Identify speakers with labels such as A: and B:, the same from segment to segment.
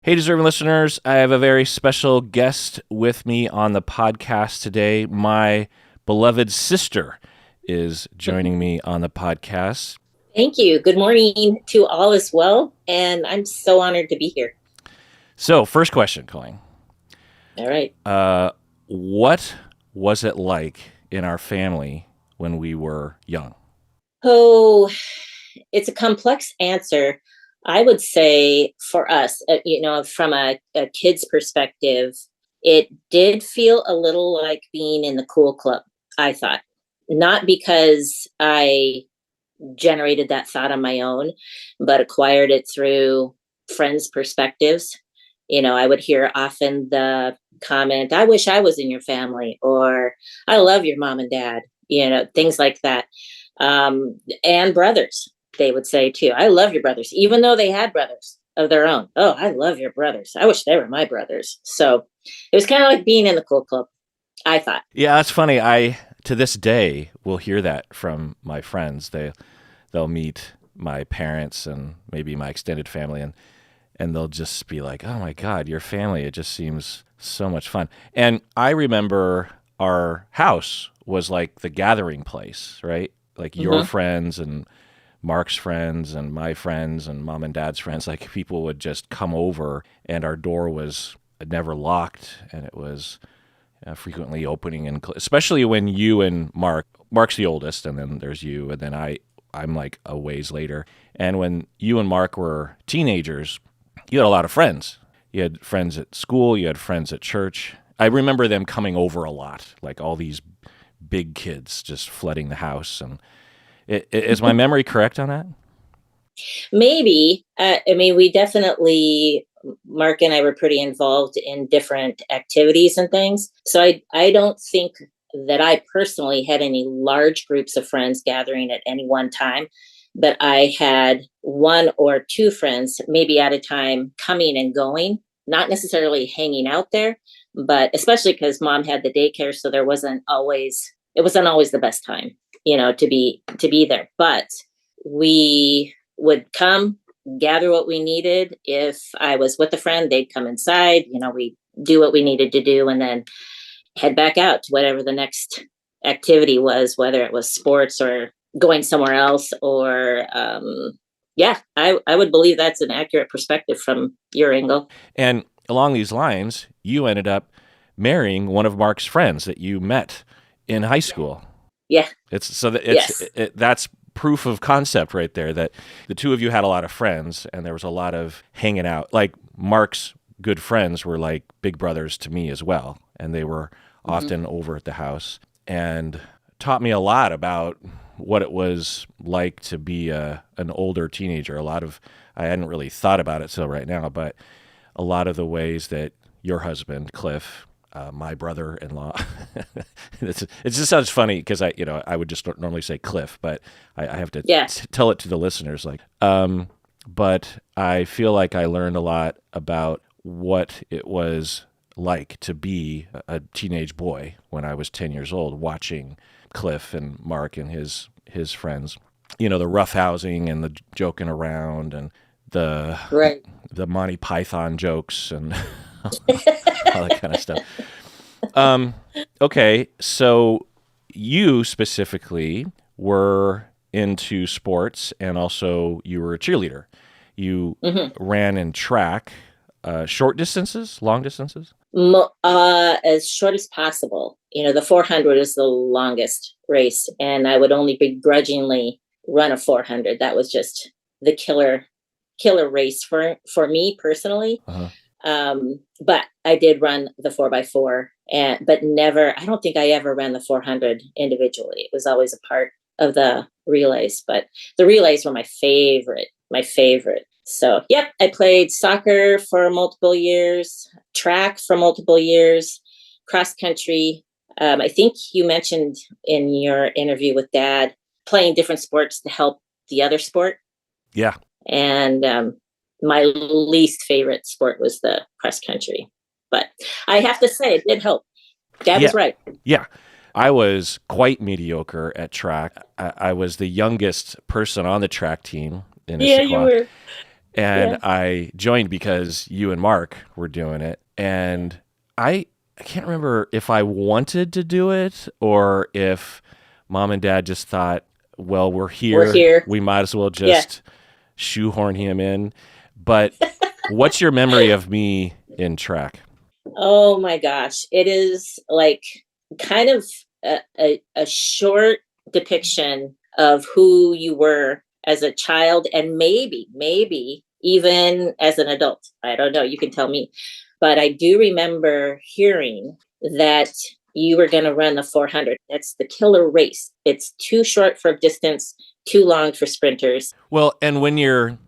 A: Hey, deserving listeners, I have a very special guest with me on the podcast today. My beloved sister is joining me on the podcast.
B: Thank you. Good morning to all as well. And I'm so honored to be here.
A: So, first question, Colleen.
B: All right.
A: What was it like in our family when we were young?
B: Oh, it's a complex answer. I would say for us, from a kid's perspective, it did feel a little like being in the cool club, I thought. Not because I generated that thought on my own, but acquired it through friends' perspectives. I would hear often the comment, I wish I was in your family, or I love your mom and dad, things like that. And brothers, they would say too, I love your brothers, even though they had brothers of their own. Oh, I love your brothers. I wish they were my brothers. So it was kind of like being in the cool club, I thought.
A: Yeah, that's funny. To this day, will hear that from my friends. They'll meet my parents and maybe my extended family, and they'll just be like, oh my God, your family, it just seems so much fun. And I remember our house was like the gathering place, right? Like your friends and Mark's friends and my friends and mom and dad's friends, like people would just come over and our door was never locked and it was frequently opening and especially when you and Mark's the oldest and then there's you and then I'm like a ways later. And when you and Mark were teenagers, you had a lot of friends. You had friends at school, you had friends at church. I remember them coming over a lot, like all these big kids just flooding the house. And is my memory correct on that?
B: Maybe. We definitely, Mark and I were pretty involved in different activities and things. So I don't think that I personally had any large groups of friends gathering at any one time, but I had one or two friends, maybe at a time, coming and going, not necessarily hanging out there, but especially because mom had the daycare. So it wasn't always the best time, to be there. But we would come, gather what we needed. If I was with a friend, they'd come inside, we do what we needed to do and then head back out to whatever the next activity was, whether it was sports or going somewhere else or, I would believe that's an accurate perspective from your angle.
A: And along these lines, you ended up marrying one of Mark's friends that you met in high school.
B: Yeah.
A: That's proof of concept right there that the two of you had a lot of friends and there was a lot of hanging out. Like Mark's good friends were like big brothers to me as well. And they were often over at the house and taught me a lot about what it was like to be an older teenager. I hadn't really thought about it till right now, but a lot of the ways that your husband, Cliff, my brother-in-law, it just sounds funny because I would just normally say Cliff, but I have to tell it to the listeners. But I feel like I learned a lot about what it was like to be a teenage boy when I was 10 years old, watching Cliff and Mark and his friends, the roughhousing and the joking around and the Monty Python jokes and all that kind of stuff. Okay, so you specifically were into sports and also you were a cheerleader. You ran in track, short distances, long distances?
B: As short as possible. The 400 is the longest race, and I would only begrudgingly run a 400. That was just the killer race for me personally. But I did run the 4x4, but never. I don't think I ever ran the 400 individually. It was always a part of the relays, but the relays were my favorite. So, yep, I played soccer for multiple years, track for multiple years, cross country. I think you mentioned in your interview with Dad playing different sports to help the other sport.
A: Yeah.
B: And my least favorite sport was the cross country. But I have to say, it did help. Dad was right.
A: Yeah. I was quite mediocre at track. I was the youngest person on the track team in Issaquah.
B: Yeah, you were.
A: And
B: Yeah.
A: I joined because you and Mark were doing it. And I can't remember if I wanted to do it or if mom and dad just thought, well, we're
B: We're
A: here.
B: here.
A: We might as well
B: Yeah.
A: just shoehorn him in. But what's your memory of me in track?
B: Oh my gosh. It is like kind of a short depiction of who you were as a child and maybe even as an adult. I don't know. You can tell me. But I do remember hearing that you were going to run the 400. That's the killer race. It's too short for distance, too long for sprinters.
A: Well, and when you're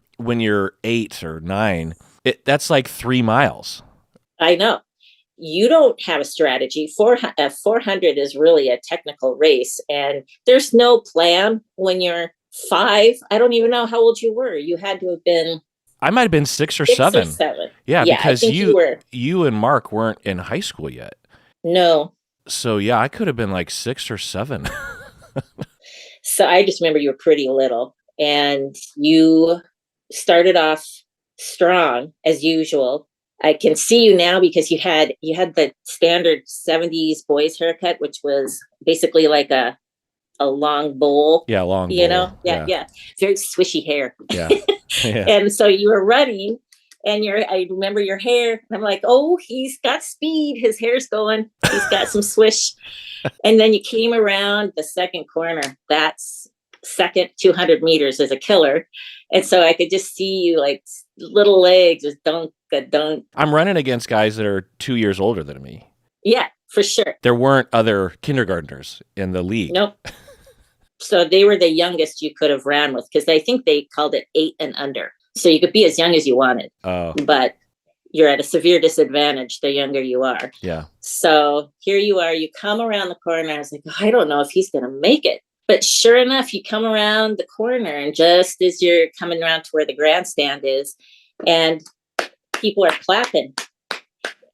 A: 8 or 9, that's like 3 miles.
B: I know. You don't have a strategy. 400 is really a technical race, and there's no plan when you're 5. I don't even know how old you were. You had to have been
A: I might have been 6 or
B: 6 or
A: 7.
B: 7.
A: Yeah,
B: Yeah, I
A: because
B: think you were.
A: you and Mark weren't in high school yet.
B: No.
A: So yeah, I could have been like 6 or 7.
B: So I just remember you were pretty little, and you started off strong as usual. I can see you now because you had the standard 70s boys haircut, which was basically like a long bowl,
A: Yeah, long
B: you
A: bowl.
B: know? Yeah, yeah. Very swishy hair.
A: Yeah. Yeah.
B: And so you were running, and I remember your hair. And I'm like, oh, he's got speed. His hair's going. He's got some swish. And then you came around the second corner. That's second 200 meters is a killer. And so I could just see you like little legs just dunk, dunk.
A: I'm running against guys that are 2 years older than me.
B: Yeah, for sure.
A: There weren't other kindergartners in the league.
B: Nope. So they were the youngest you could have ran with, because I think they called it 8 and under. So you could be as young as you wanted,
A: Oh,
B: but you're at a severe disadvantage the younger you are.
A: yeah.
B: So here you are, you come around the corner. I was like, I don't know if he's going to make it. But sure enough, you come around the corner, and just as you're coming around to where the grandstand is, and people are clapping.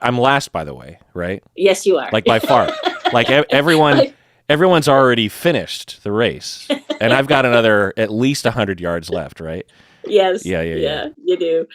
A: I'm last, by the way, right?
B: Yes, you are.
A: Like by far. Like everyone's already finished the race, and I've got another at least 100 yards left, right?
B: Yes.
A: Yeah.
B: You do.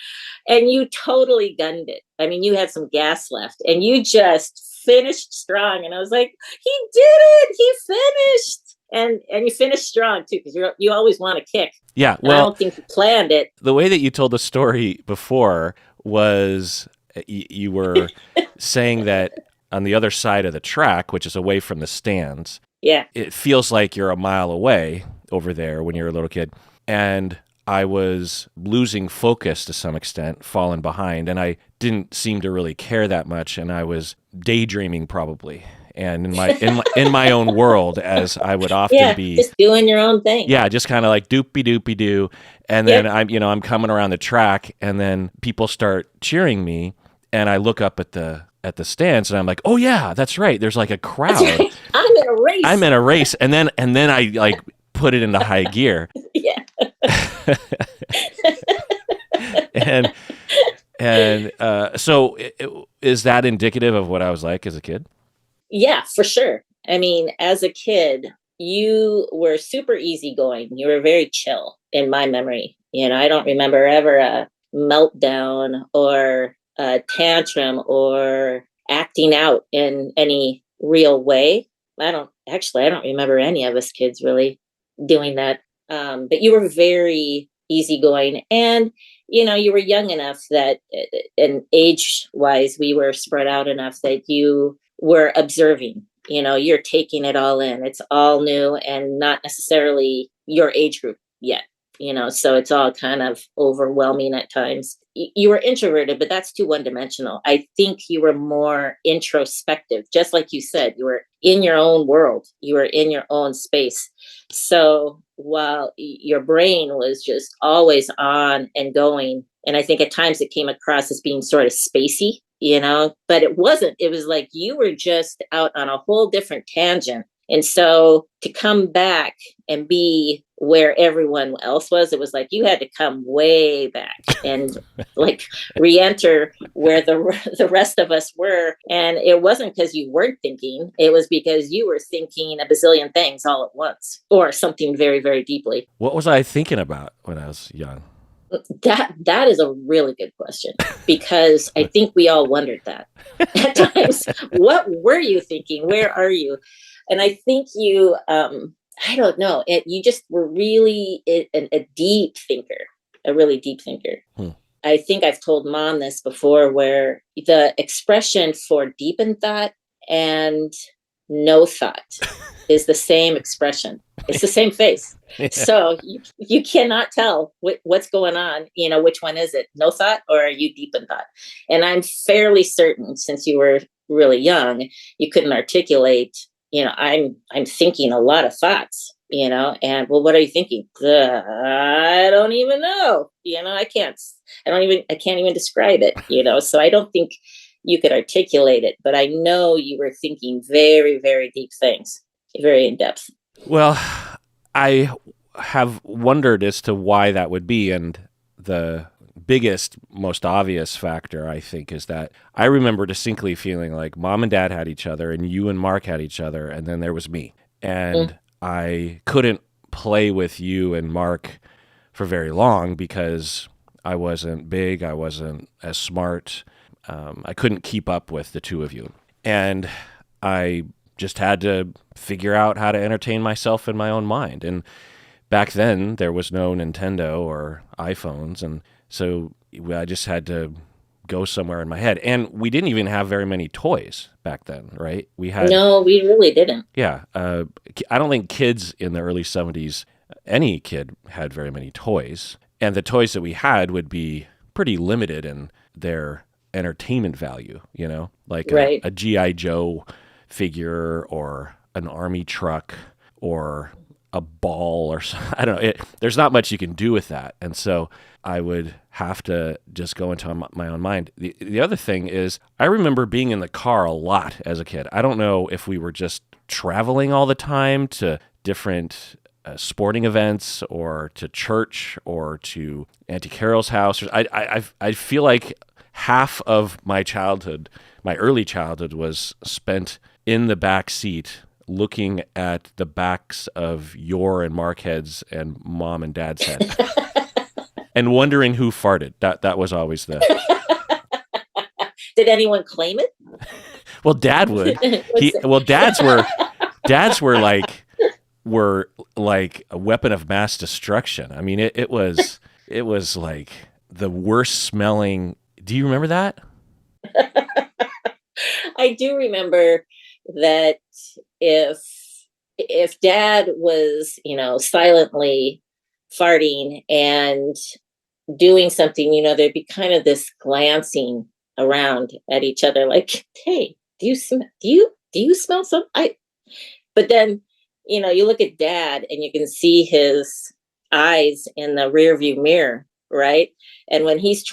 B: And you totally gunned it. I mean, you had some gas left, and you just finished strong. And I was like, he did it. He finished. And you finished strong too, because you always want to kick.
A: Yeah.
B: I
A: Well,
B: don't think you planned it.
A: the way that you told the story before was you were saying that on the other side of the track, which is away from the stands,
B: Yeah.
A: it feels like you're a mile away over there when you're a little kid. And I was losing focus to some extent, falling behind, and I didn't seem to really care that much, and I was daydreaming probably, and in my own world, as I would often be.
B: Just doing your own thing.
A: Yeah, just kind of like doopy doopy doo, and then I'm coming around the track, and then people start cheering me, and I look up at the stands, and I'm like, oh yeah, that's right. There's like a crowd.
B: Right. I'm in a race.
A: And then I like put it into high gear.
B: Yeah.
A: and so is that indicative of what I was like as a kid?
B: Yeah, for sure. I mean, as a kid, you were super easygoing. You were very chill in my memory. I don't remember ever a meltdown or a tantrum or acting out in any real way. I don't remember any of us kids really doing that. But you were very easygoing, and you were young enough that, and age wise, we were spread out enough that you were observing. You're taking it all in. It's all new and not necessarily your age group yet. So it's all kind of overwhelming at times. You were introverted, but that's too one-dimensional. I think you were more introspective. Just like you said, you were in your own world. You were in your own space. So while your brain was just always on and going, and I think at times it came across as being sort of spacey, but it wasn't. It was like you were just out on a whole different tangent. And so to come back and be where everyone else was, it was like you had to come way back and like re-enter where the rest of us were. And it wasn't because you weren't thinking. It was because you were thinking a bazillion things all at once, or something very, very deeply.
A: What was I thinking about when I was young?
B: That is a really good question, because I think we all wondered that at times. What were you thinking? Where are you? And I think you, I don't know, you just were really a deep thinker, a really deep thinker.
A: Hmm.
B: I think I've told mom this before, where the expression for deep in thought and no thought is the same expression. It's the same face.
A: Yeah.
B: So you cannot tell what's going on. Which one is it? No thought, or are you deep in thought? And I'm fairly certain, since you were really young, you couldn't articulate. I'm thinking a lot of thoughts. And, well, what are you thinking? I don't even know. I can't. I can't even describe it. So I don't think you could articulate it, but I know you were thinking very, very deep things, very in depth.
A: Well, I have wondered as to why that would be, and the biggest, most obvious factor, I think, is that I remember distinctly feeling like mom and dad had each other, and you and Mark had each other, and then there was me. And I couldn't play with you and Mark for very long because I wasn't big, I wasn't as smart. I couldn't keep up with the two of you. And I just had to figure out how to entertain myself in my own mind. And back then, there was no Nintendo or iPhones, and so I just had to go somewhere in my head. And we didn't even have very many toys back then, right?
B: No, we really didn't.
A: Yeah. I don't think kids in the early 70s, any kid had very many toys. And the toys that we had would be pretty limited in their entertainment value, like
B: Right.
A: a G.I. Joe figure or an army truck or a ball or something. I don't know. There's not much you can do with that. And so I would have to just go into my own mind. The other thing is I remember being in the car a lot as a kid. I don't know if we were just traveling all the time to different sporting events or to church or to Auntie Carol's house. I feel like half of my childhood, my early childhood, was spent in the back seat looking at the backs of your and Mark heads and mom and dad's head and wondering who farted. That was always the...
B: Did anyone claim it?
A: Well, dad would. Dads were like a weapon of mass destruction. I mean, it was like the worst smelling. Do you remember that?
B: I do remember that if dad was, silently farting and doing something, there'd be kind of this glancing around at each other, like, hey, do you smell something? But then, you look at dad and you can see his eyes in the rear view mirror, right? And when he's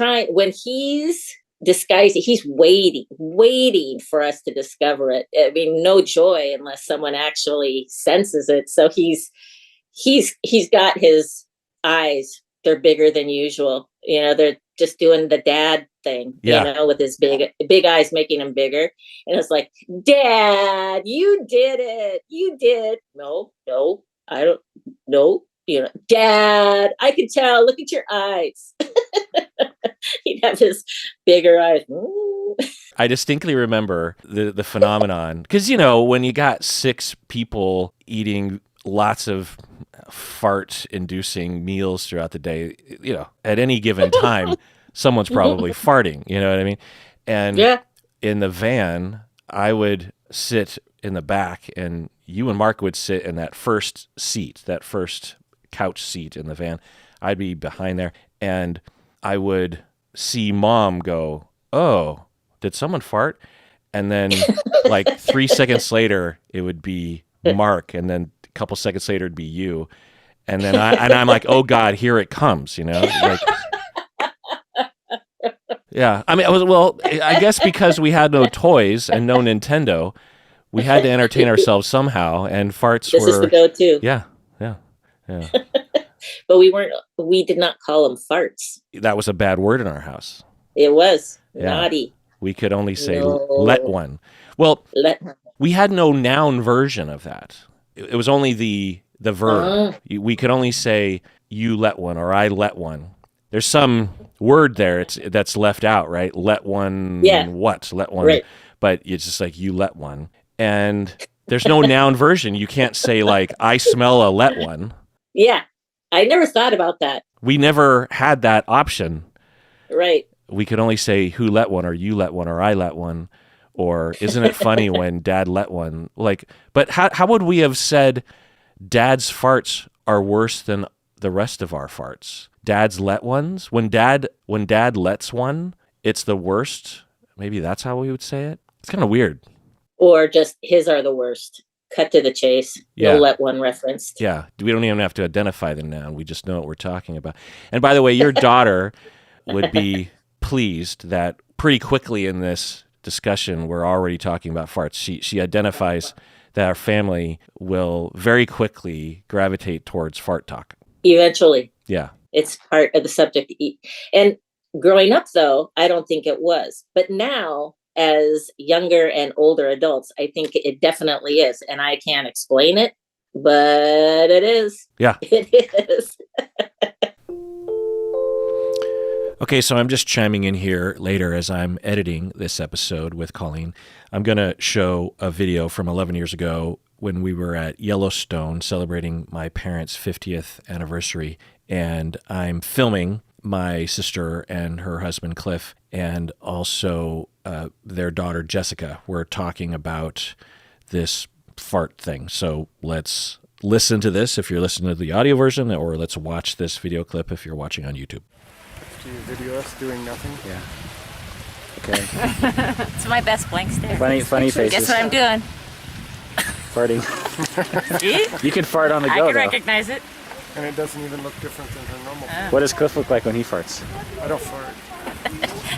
B: disguising, he's waiting for us to discover it. I mean, no joy unless someone actually senses it. So he's got his eyes, they're bigger than usual. They're just doing the dad thing, with his big eyes, making him bigger. And it's like, Dad, you did it. You did. No, I don't know. Dad, I can tell. Look at your eyes. He'd have his bigger eyes.
A: I distinctly remember the phenomenon because, when you got 6 people eating lots of fart-inducing meals throughout the day, at any given time, someone's probably farting, you know what I mean? And in the van, I would sit in the back and you and Mark would sit in that first seat, that first couch seat in the van. I'd be behind there and I would see mom go, oh, did someone fart? And then like 3 seconds later, it would be Mark. And then a couple seconds later, it'd be you. And then I'm like, oh God, here it comes, like, yeah. I mean, I guess because we had no toys and no Nintendo, we had to entertain ourselves somehow. And farts
B: This is the go-to.
A: Yeah.
B: But we did not call them farts.
A: That was a bad word in our house.
B: It was naughty.
A: We could only say let one. Well, we had no noun version of that. It was only the verb. We could only say you let one or I let one. There's some word there that's left out, right? Let one what? Let one.
B: Right.
A: But it's just like you let one. And there's no noun version. You can't say like I smell a let one.
B: Yeah. I never thought about that.
A: We never had that option.
B: Right.
A: We could only say who let one or you let one or I let one. Or isn't it funny when dad let one? Like, but how would we have said dad's farts are worse than the rest of our farts? Dad's let ones? When dad lets one, it's the worst. Maybe that's how we would say it. It's kind of weird.
B: Or just his are the worst. Cut to the chase.
A: Yeah.
B: No let one referenced.
A: Yeah. We don't even have to identify the noun. We just know what we're talking about. And by the way, your daughter would be pleased that pretty quickly in this discussion, we're already talking about farts. She identifies that our family will very quickly gravitate towards fart talk.
B: Eventually.
A: Yeah.
B: It's part of the subject. And growing up, though, I don't think it was. But now, as younger and older adults, I think it definitely is. And I can't explain it, but it is.
A: Yeah.
B: It is.
A: Okay, so I'm just chiming in here later as I'm editing this episode with Colleen. I'm going to show a video from 11 years ago when we were at Yellowstone celebrating my parents' 50th anniversary. And I'm filming my sister and her husband, Cliff, and also their daughter, Jessica. We're talking about this fart thing. So let's listen to this if you're listening to the audio version, or let's watch this video clip if you're watching on YouTube.
C: Do you video us doing nothing?
D: Yeah. Okay.
E: It's my best blank stare.
D: Funny faces.
E: Guess what I'm doing?
D: Farting.
E: See?
D: You can fart on the
E: I
D: go,
E: can
D: though.
E: recognize it.
C: And it doesn't even look different than her normal food.
D: What does Cliff look like when he farts?
C: I don't fart.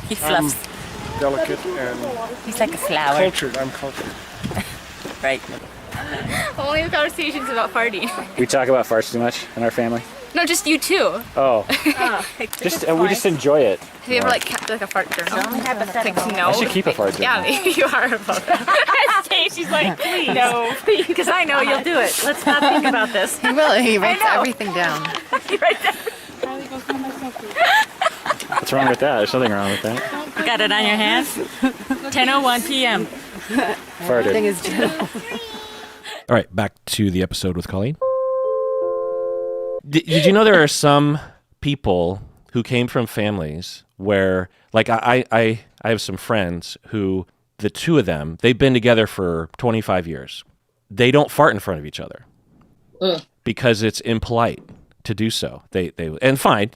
E: He fluffs.
C: Delicate and
E: He's like a flower.
C: cultured. I'm cultured.
E: Right.
F: Only the conversations about farting.
D: We talk about farts too much in our family.
F: No, just you too.
D: Oh, we just enjoy it.
F: Have you ever like kept like a fart journal?
E: Only hypothetical.
F: No.
D: I should keep a fart journal.
F: Yeah, maybe you are about that. She's like, please. No,
E: Because I know you'll do it. Let's not think about this.
G: He will. He writes everything down.
E: Right there.
D: What's wrong with that? There's nothing wrong with that.
E: You got it on your hands? 10:01 p.m.
G: Everything
D: Farted.
G: is journal.
A: All right, back to the episode with Colleen. Did you know there are some people who came from families where, like, I have some friends who, the two of them, they've been together for 25 years. They don't fart in front of each other because it's impolite to do so. They and fine,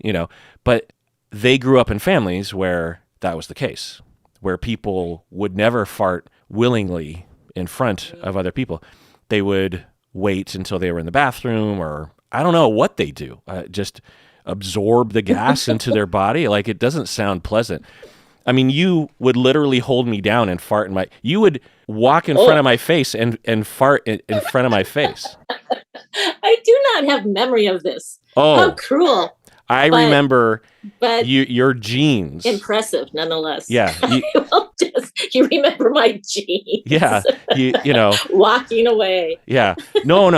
A: but they grew up in families where that was the case, where people would never fart willingly in front of other people. They would wait until they were in the bathroom, or I don't know what they do, just absorb the gas into their body. Like, it doesn't sound pleasant. I mean, you would literally hold me down and fart in you would walk in front of my face and fart in front of my face.
B: I do not have memory of this.
A: Oh,
B: How cruel.
A: I remember
B: But
A: your genes.
B: impressive nonetheless.
A: Yeah.
B: You remember my genes.
A: Yeah. You know.
B: Walking away.
A: Yeah. No.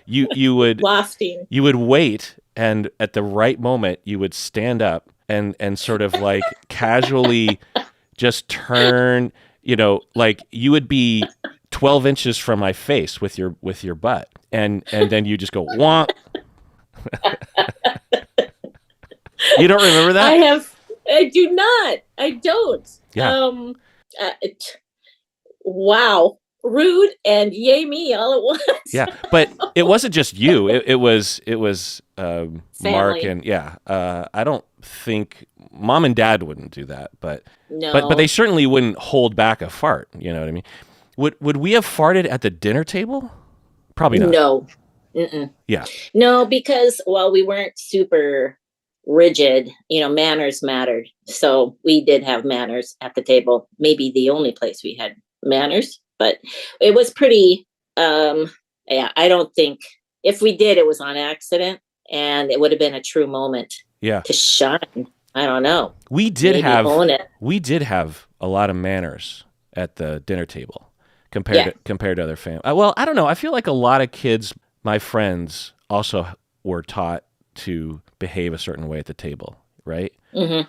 A: You would
B: Wafting.
A: you would wait, and at the right moment you would stand up and sort of like casually just turn, like you would be 12 inches from my face with your butt. And then you just go womp. You don't remember that?
B: I do not. I don't.
A: Yeah.
B: Wow. Rude and yay me all at once.
A: Yeah, but it wasn't just you. It was Mark and I don't think mom and dad wouldn't do that, but
B: No.
A: but they certainly wouldn't hold back a fart. You know what I mean? Would we have farted at the dinner table? Probably not.
B: No. Mm-mm.
A: Yeah.
B: No, because while we weren't super rigid, manners mattered. So we did have manners at the table. Maybe the only place we had manners, but it was pretty, I don't think if we did, it was on accident, and it would have been a true moment
A: Yeah.
B: to shine. I don't know.
A: We did
B: Maybe own it.
A: a lot of manners at the dinner table compared to other families. Well, I don't know. I feel like a lot of kids, my friends, also were taught to behave a certain way at the table. right?
B: Mm-hmm.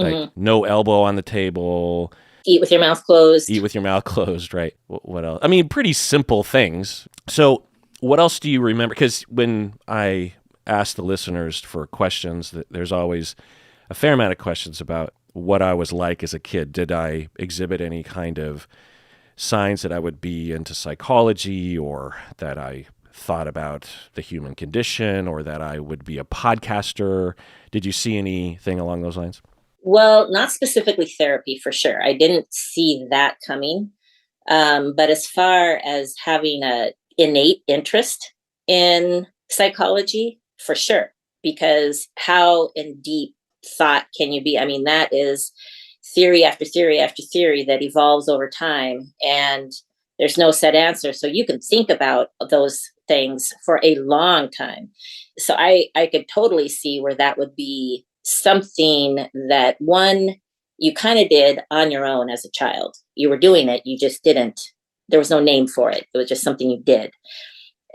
A: Like no elbow on the table,
B: Eat with your mouth closed.
A: eat with your mouth closed, right? What else? I mean, pretty simple things. So what else do you remember? Because when I ask the listeners for questions, there's always a fair amount of questions about what I was like as a kid. Did I exhibit any kind of signs that I would be into psychology, or that I thought about the human condition, or that I would be a podcaster? Did you see anything along those lines?
B: Well, not specifically therapy for sure. I didn't see that coming. But as far as having a innate interest in psychology, for sure, because how in deep thought can you be? I mean, that is theory after theory after theory that evolves over time, and there's no set answer. So you can think about those things for a long time. So I could totally see where that would be something that one, you kind of did on your own as a child. You were doing it, you just didn't, there was no name for it. It was just something you did.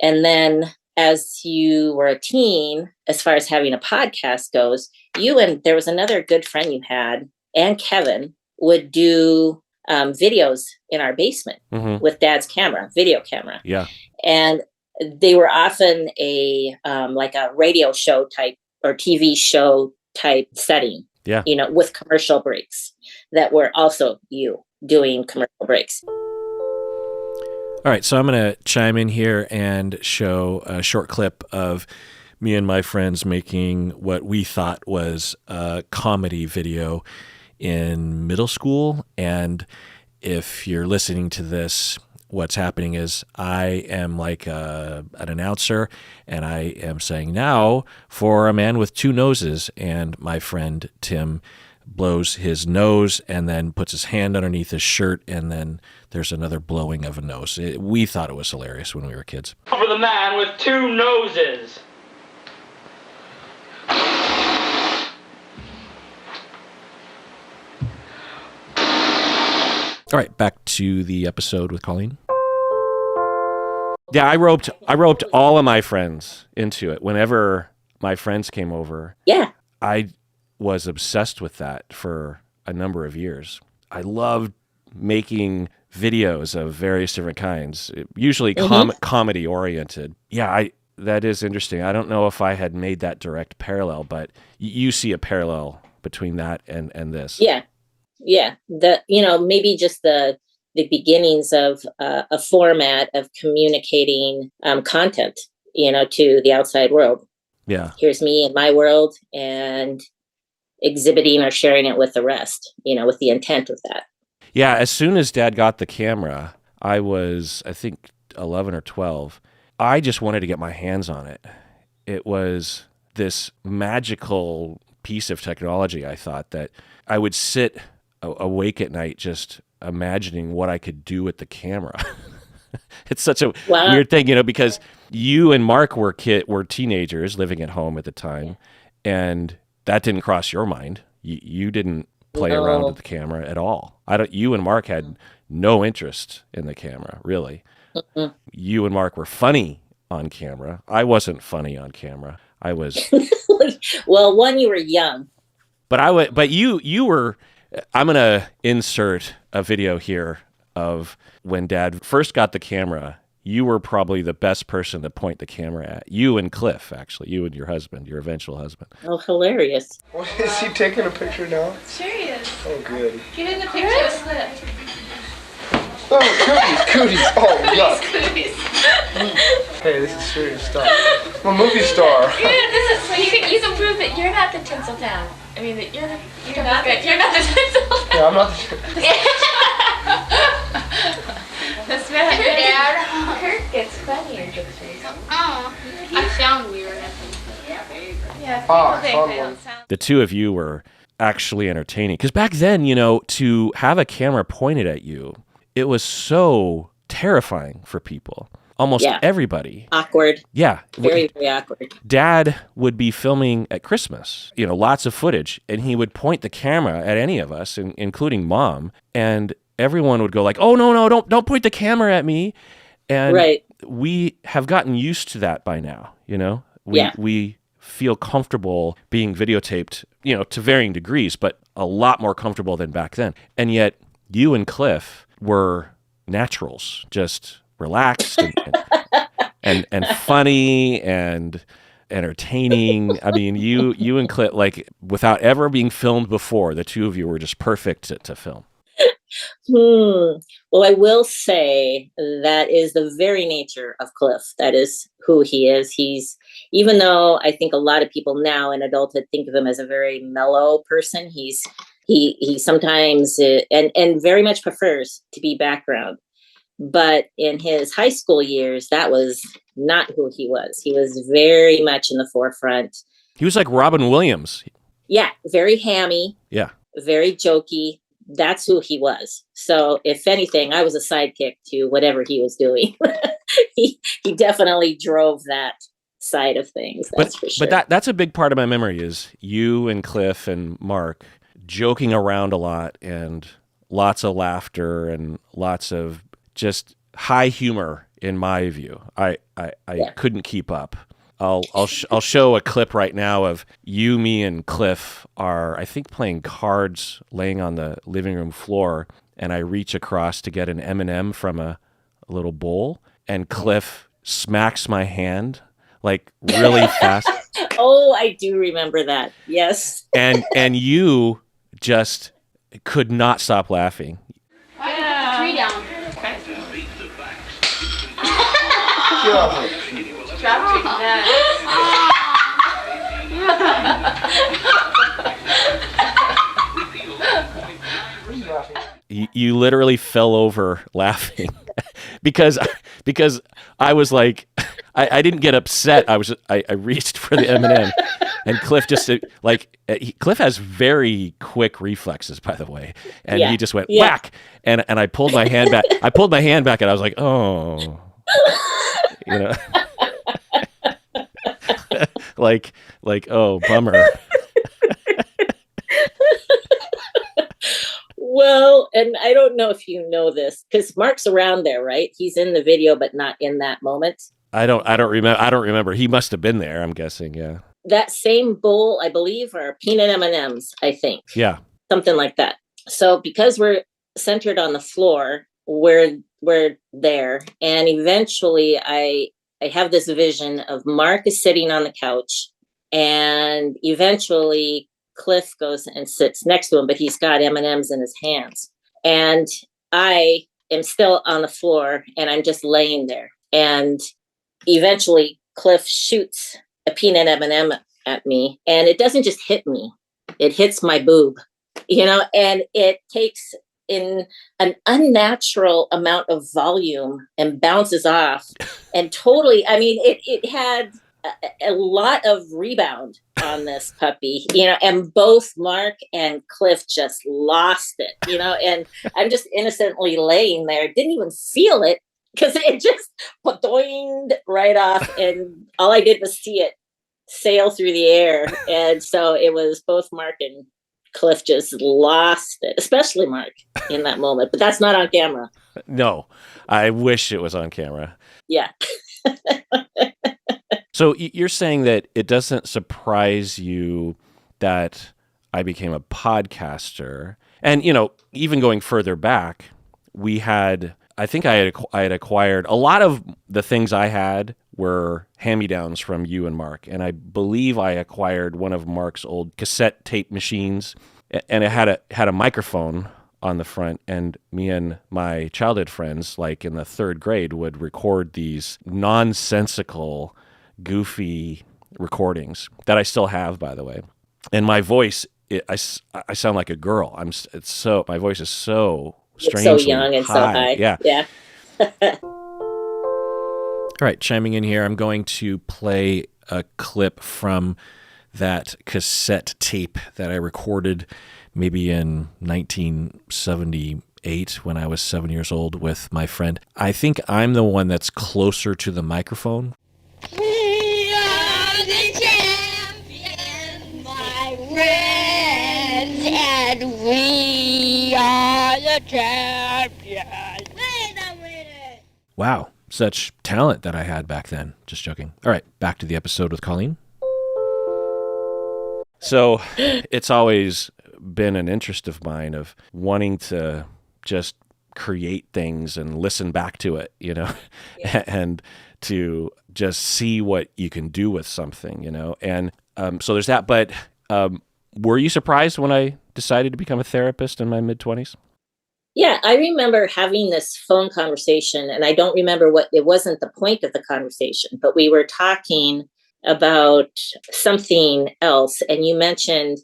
B: And then as you were a teen, as far as having a podcast goes, you and there was another good friend you had, and Kevin, would do videos in our basement with Dad's camera, video camera.
A: Yeah.
B: And they were often a like a radio show type or TV show type setting.
A: Yeah.
B: You know, with commercial breaks that were also you doing commercial breaks.
A: All right, so I'm going to chime in here and show a short clip of me and my friends making what we thought was a comedy video in middle school. And if you're listening to this, what's happening is I am like an announcer, and I am saying, now for a man with two noses, and my friend Tim blows his nose and then puts his hand underneath his shirt, and then there's another blowing of a nose. We thought it was hilarious when we were kids.
H: For the man with two noses.
A: All right, back to the episode with Colleen. Yeah, I roped all of my friends into it. Whenever my friends came over,
B: Yeah.
A: I was obsessed with that for a number of years. I loved making videos of various different kinds, usually comedy oriented. Yeah, that is interesting. I don't know if I had made that direct parallel, but you see a parallel between that and this.
B: Yeah. Yeah. Maybe just the beginnings of a format of communicating content, to the outside world.
A: Yeah.
B: Here's me in my world, and exhibiting or sharing it with the rest, with the intent of that.
A: Yeah, as soon as Dad got the camera, I was, I think, 11 or 12. I just wanted to get my hands on it. It was this magical piece of technology, I thought, that I would sit awake at night just imagining what I could do with the camera. It's such a weird thing, because you and Mark were teenagers living at home at the time, and that didn't cross your mind. You didn't play around with the camera at all. You and Mark had no interest in the camera, really. You and Mark were funny on camera. I wasn't funny on camera. I was.
B: Well, one, you were young.
A: But you were. I'm gonna insert a video here of when Dad first got the camera. You were probably the best person to point the camera at. You and Cliff, actually. You and your husband, your eventual husband.
B: Oh, hilarious.
C: What, is he taking a picture now?
F: Sure he is.
C: Oh, good.
F: Get in the picture of Slip.
C: Oh, cooties. Oh, yuck.
F: Cooties.
C: Hey, this is serious stuff. I'm a movie star.
F: This is so you can prove that you're not the Tinseltown. I mean that you're not the Tinseltown.
C: Yeah, I'm not the...
F: That's bad. Dad. Kirk gets funnier pictures. Oh, I sound weird. Yeah, people think they don't sound.
A: The two of you were actually entertaining. Because back then, to have a camera pointed at you, it was so terrifying for people. Almost everybody.
B: Awkward.
A: Yeah.
B: Very, very awkward.
A: Dad would be filming at Christmas, lots of footage, and he would point the camera at any of us, including Mom, and everyone would go like, "Oh, no, don't point the camera at me." And we have gotten used to that by now, We feel comfortable being videotaped, to varying degrees, but a lot more comfortable than back then. And yet you and Cliff were naturals, just relaxed and funny and entertaining. I mean, you and Cliff, like, without ever being filmed before, the two of you were just perfect to film.
B: Well, I will say that is the very nature of Cliff. That is who he is. Even though I think a lot of people now in adulthood think of him as a very mellow person, he sometimes and very much prefers to be background. But in his high school years, that was not who he was. He was very much in the forefront.
A: He was like Robin Williams.
B: Yeah, very hammy.
A: Yeah.
B: Very jokey. That's who he was. So if anything, I was a sidekick to whatever he was doing. he definitely drove that side of things. That's for sure.
A: But that's a big part of my memory is you and Cliff and Mark joking around a lot and lots of laughter and lots of just high humor in my view. I couldn't keep up. I'll show a clip right now of you, me, and Cliff are, I think, playing cards, laying on the living room floor, and I reach across to get an M&M from a little bowl, and Cliff smacks my hand like really fast.
B: Oh, I do remember that. Yes.
A: And you just could not stop laughing.
F: Yeah. 3 down. Okay. Drop that.
A: You literally fell over laughing because I was like, I didn't get upset. I reached for the M&M, and Cliff just Cliff has very quick reflexes, by the way, and he just went whack, and I pulled my hand back. I pulled my hand back, and I was like, oh, like oh, bummer.
B: Well, and I don't know if you know this, because Mark's around there, right? He's in the video, but not in that moment.
A: I don't remember. He must have been there, I'm guessing, yeah.
B: That same bowl, I believe, are peanut M&Ms, I think.
A: Yeah.
B: Something like that. So because we're centered on the floor, we're there. And eventually I have this vision of Mark is sitting on the couch, and eventually Cliff goes and sits next to him, but he's got M&Ms in his hands. And I am still on the floor, and I'm just laying there. And eventually Cliff shoots a peanut M&M at me, and it doesn't just hit me. It hits my boob, and it takes in an unnatural amount of volume and bounces off. And totally, I mean, it had a lot of rebound on this puppy, and both Mark and Cliff just lost it, and I'm just innocently laying there, didn't even feel it because it just doinged right off, and all I did was see it sail through the air. And so it was both Mark and Cliff just lost it, especially Mark in that moment, but that's not on camera.
A: No, I wish it was on camera.
B: Yeah.
A: So you're saying that it doesn't surprise you that I became a podcaster. And, even going further back, I think I had acquired a lot of the things I had were hand-me-downs from you and Mark. And I believe I acquired one of Mark's old cassette tape machines, and it had a microphone on the front, and me and my childhood friends, like in the 3rd grade, would record these nonsensical, goofy recordings that I still have, by the way. And my voice, I sound like a girl. My voice is so strangely
B: so young and
A: high.
B: so high.
A: Yeah. All right, chiming in here, I'm going to play a clip from that cassette tape that I recorded maybe in 1978 when I was 7 years old with my friend. I think I'm the one that's closer to the microphone.
I: We are the champions, my friends, and we are the champions. Wait a minute.
A: Wow, such talent that I had back then. Just joking. All right, back to the episode with Colleen. So it's always been an interest of mine of wanting to just create things and listen back to it,
B: Yeah.
A: and to just see what you can do with something, And so there's that. But were you surprised when I decided to become a therapist in my mid-20s?
B: Yeah, I remember having this phone conversation, and I don't remember what it wasn't the point of the conversation, but we were talking about something else. And you mentioned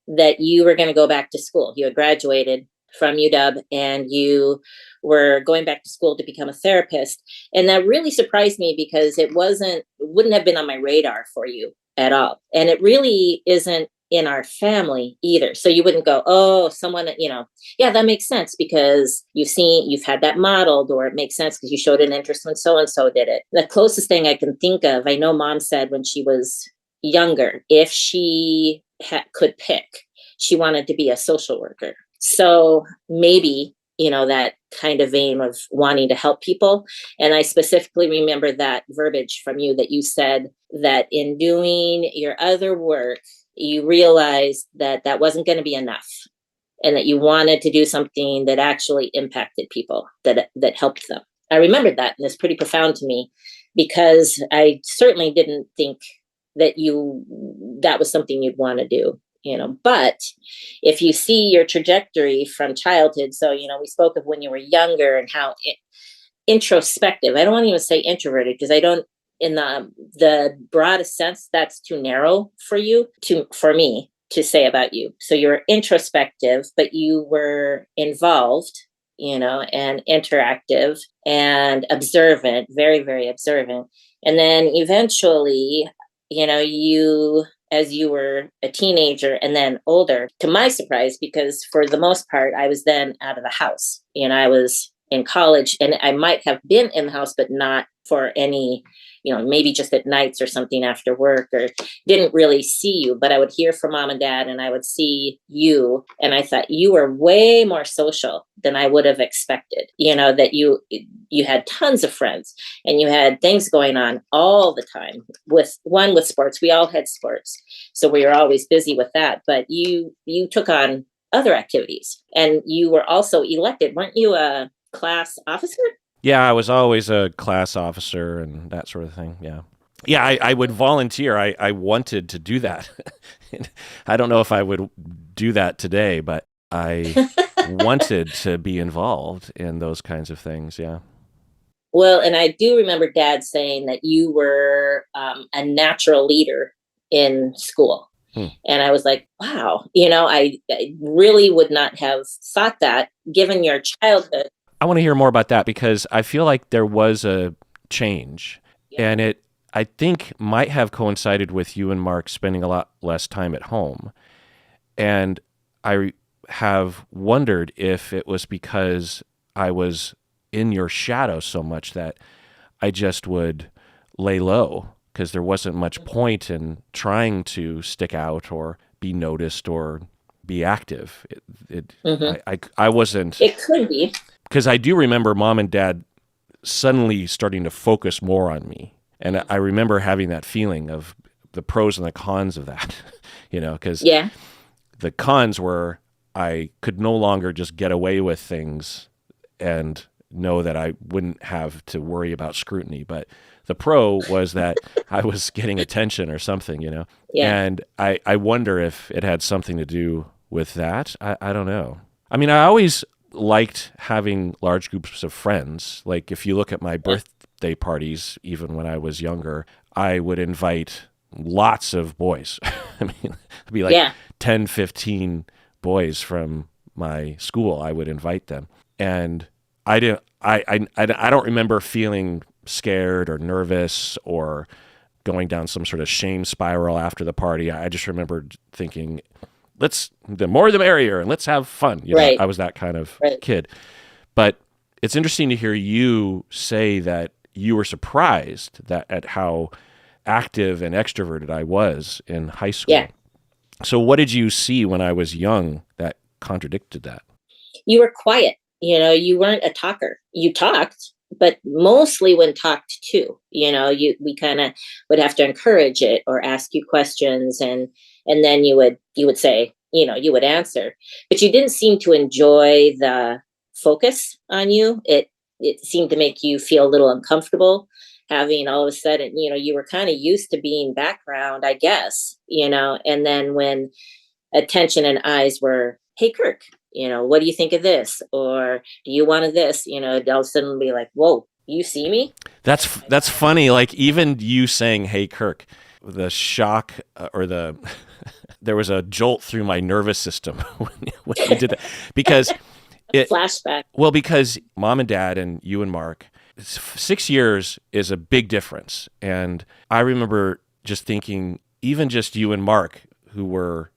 B: that you were going to go back to school. You had graduated from UW and you were going back to school to become a therapist. And that really surprised me because wouldn't have been on my radar for you at all. And it really isn't in our family either. So you wouldn't go, oh, someone, yeah, that makes sense because you've had that modeled, or it makes sense because you showed an interest when so and so did it. The closest thing I can think of, I know mom said when she was younger, if she could pick, she wanted to be a social worker. So maybe, that kind of aim of wanting to help people. And I specifically remember that verbiage from you that you said that in doing your other work, you realized that that wasn't going to be enough and that you wanted to do something that actually impacted people, that helped them. I remembered that, and it's pretty profound to me because I certainly didn't think that that was something you'd want to do. But if you see your trajectory from childhood, so, we spoke of when you were younger and how introspective, I don't want to even say introverted because I don't, in the broadest sense, that's too narrow for me to say about you. So you're introspective, but you were involved, and interactive and observant, very, very observant. And then eventually, as you were a teenager and then older, to my surprise, because for the most part, I was then out of the house and I was in college, and I might have been in the house, but not for any, maybe just at nights or something after work, or didn't really see you, but I would hear from mom and dad and I would see you. And I thought you were way more social than I would have expected, that you had tons of friends and you had things going on all the time with sports. We all had sports. So we were always busy with that, but you took on other activities and you were also elected. Weren't you a class officer?
A: Yeah, I was always a class officer and that sort of thing. Yeah. Yeah, I would volunteer. I wanted to do that. I don't know if I would do that today, but I wanted to be involved in those kinds of things. Yeah.
B: Well, and I do remember Dad saying that you were a natural leader in school. And I was like, wow, I really would not have thought that given your childhood.
A: I want to hear more about that because I feel like there was a change, and it, I think, might have coincided with you and Mark spending a lot less time at home. And I have wondered if it was because I was in your shadow so much that I just would lay low because there wasn't much point in trying to stick out or be noticed or be active. I wasn't.
B: It could be.
A: Because I do remember mom and dad suddenly starting to focus more on me. And I remember having that feeling of the pros and the cons of that, because the cons were I could no longer just get away with things and know that I wouldn't have to worry about scrutiny. But the pro was that I was getting attention or something, Yeah. And I wonder if it had something to do with that. I don't know. I mean, I always liked having large groups of friends. Like if you look at my birthday parties, even when I was younger, I would invite lots of boys. I mean, it'd be like 10, 15 boys from my school. I would invite them. And I don't remember feeling scared or nervous or going down some sort of shame spiral after the party. I just remember thinking, the more the merrier, and let's have fun. I was that kind of kid. But it's interesting to hear you say that you were surprised at how active and extroverted I was in high school. Yeah. So what did you see when I was young that contradicted that?
B: You were quiet. You weren't a talker. You talked, but mostly when talked to, we kind of would have to encourage it or ask you questions. And And then you would say, you would answer, but you didn't seem to enjoy the focus on you. It seemed to make you feel a little uncomfortable having all of a sudden, you were kind of used to being background, I guess, and then when attention and eyes were, hey, Kirk, what do you think of this? Or do you want this? They'll suddenly be like, whoa, you see me?
A: That's funny. Like even you saying, hey, Kirk, the shock or there was a jolt through my nervous system when you did that. Because
B: flashback.
A: Well, because mom and dad and you and Mark, 6 years is a big difference. And I remember just thinking, even just you and Mark, who were,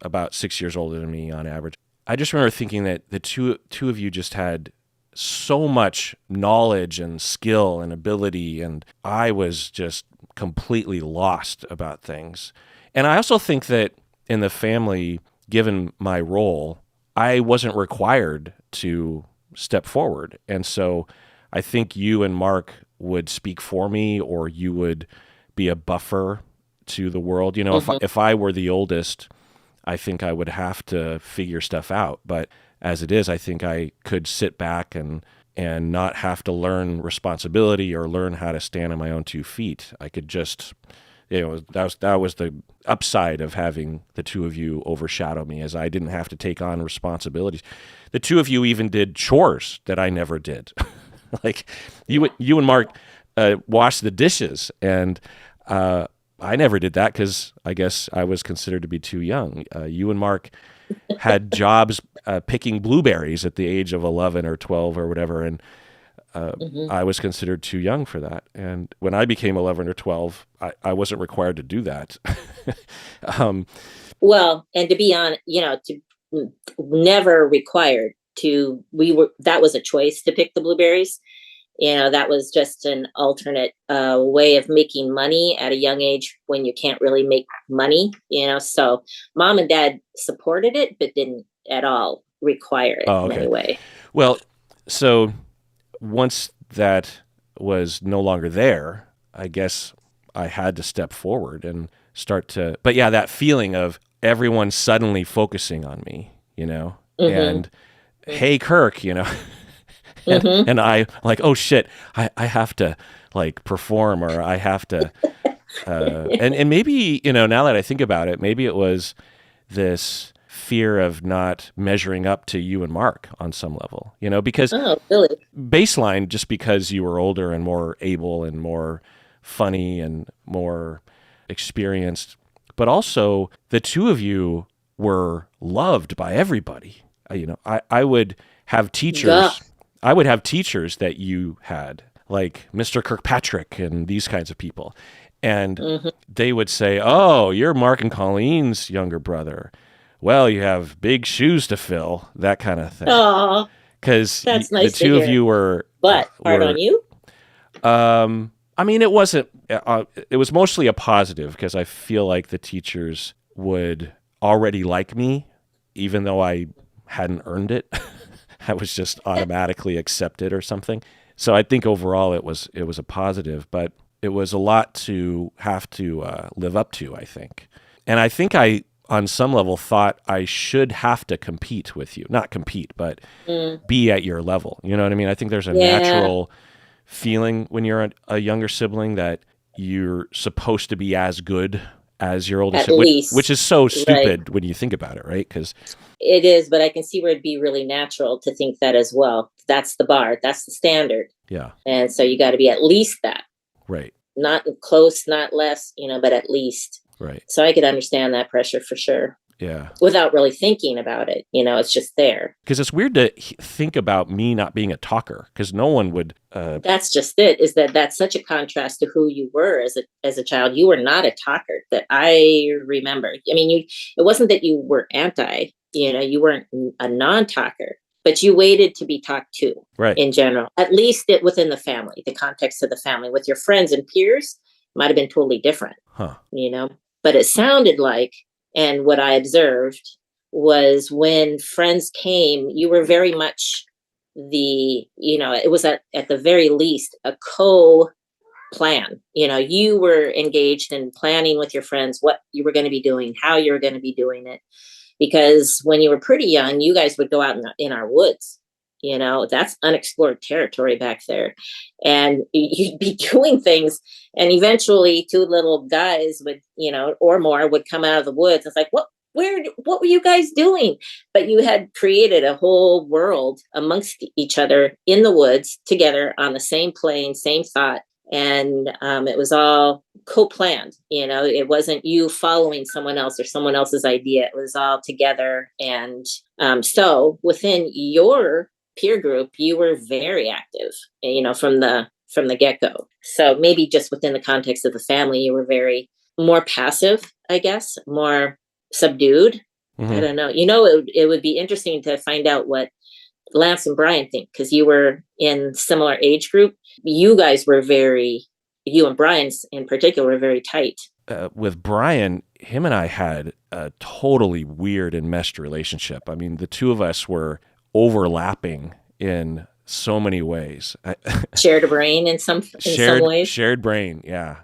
A: about 6 years older than me on average, I just remember thinking that the two of you just had so much knowledge and skill and ability, and I was just completely lost about things. And I also think that in the family, given my role, I wasn't required to step forward. And so I think you and Mark would speak for me, or you would be a buffer to the world. If I were the oldest, I think I would have to figure stuff out. But as it is, I think I could sit back and not have to learn responsibility or learn how to stand on my own 2 feet. I could just, that was the upside of having the two of you overshadow me, as I didn't have to take on responsibilities. The two of you even did chores that I never did. Like you and Mark washed the dishes, and I never did that because I guess I was considered to be too young. You and Mark had jobs picking blueberries at the age of 11 or 12 or whatever, and I was considered too young for that. And when I became 11 or 12, I wasn't required to do that.
B: Well, and to be honest, never required to. That was a choice to pick the blueberries. That was just an alternate way of making money at a young age when you can't really make money. So mom and dad supported it, but didn't at all require it in any way.
A: Well, so once that was no longer there, I guess I had to step forward and start to, but yeah, that feeling of everyone suddenly focusing on me, and hey, Kirk, and I like, oh shit, I have to like perform, or I have to, and maybe, now that I think about it, maybe it was this fear of not measuring up to you and Mark on some level, because
B: really?
A: Baseline, just because you were older and more able and more funny and more experienced, but also the two of you were loved by everybody. I would have teachers.
B: Yeah.
A: I would have teachers that you had, like Mr. Kirkpatrick and these kinds of people. And they would say, oh, you're Mark and Colleen's younger brother. Well, you have big shoes to fill, that kind of thing.
B: Oh,
A: because
B: that's nice.
A: The two of you were,
B: but hard on you.
A: I mean, it wasn't. It was mostly a positive, because I feel like the teachers would already like me, even though I hadn't earned it. I was just automatically accepted or something. So I think overall it was a positive, but it was a lot to have to live up to, I think. And I think I, on some level, thought I should have to compete with you. Not compete, but be at your level. You know what I mean? I think there's a natural feeling when you're a younger sibling that you're supposed to be as good as your older sibling, which is so stupid when you think about it, right? Because
B: it is, but I can see where it'd be really natural to think that as well. That's the bar. That's the standard.
A: Yeah.
B: And so you got to be at least that.
A: Right.
B: Not close, not less, but at least.
A: Right.
B: So I could understand that pressure for sure.
A: Yeah.
B: Without really thinking about it. It's just there.
A: Because it's weird to think about me not being a talker, because no one would.
B: That's just it, is that's such a contrast to who you were as a child. You were not a talker that I remember. I mean, it wasn't that you were anti, you weren't a non-talker, but you waited to be talked to,
A: right? In
B: general, at least within the family, the context of the family. With your friends and peers, might have been totally different, But it sounded like, and what I observed was when friends came, you were very much it was at the very least a plan. You were engaged in planning with your friends what you were going to be doing, how you were going to be doing it. Because when you were pretty young, you guys would go out in our woods. That's unexplored territory back there. And you'd be doing things. And eventually 2 little guys would, or more would come out of the woods. It's like, what were you guys doing? But you had created a whole world amongst each other in the woods together on the same plane, same thought. And it was all co-planned. It wasn't you following someone else or someone else's idea. It was all together. And so within your peer group, you were very active, from the get-go. So maybe just within the context of the family, you were very more passive, I guess, more subdued.
A: Mm-hmm.
B: I don't know. It would be interesting to find out what Lance and Brian think, because you were in similar age group. You guys were you and Brian in particular were very tight.
A: With Brian, him and I had a totally weird and meshed relationship. I mean, the two of us were overlapping in so many ways.
B: Shared a brain in some ways.
A: Shared brain, yeah.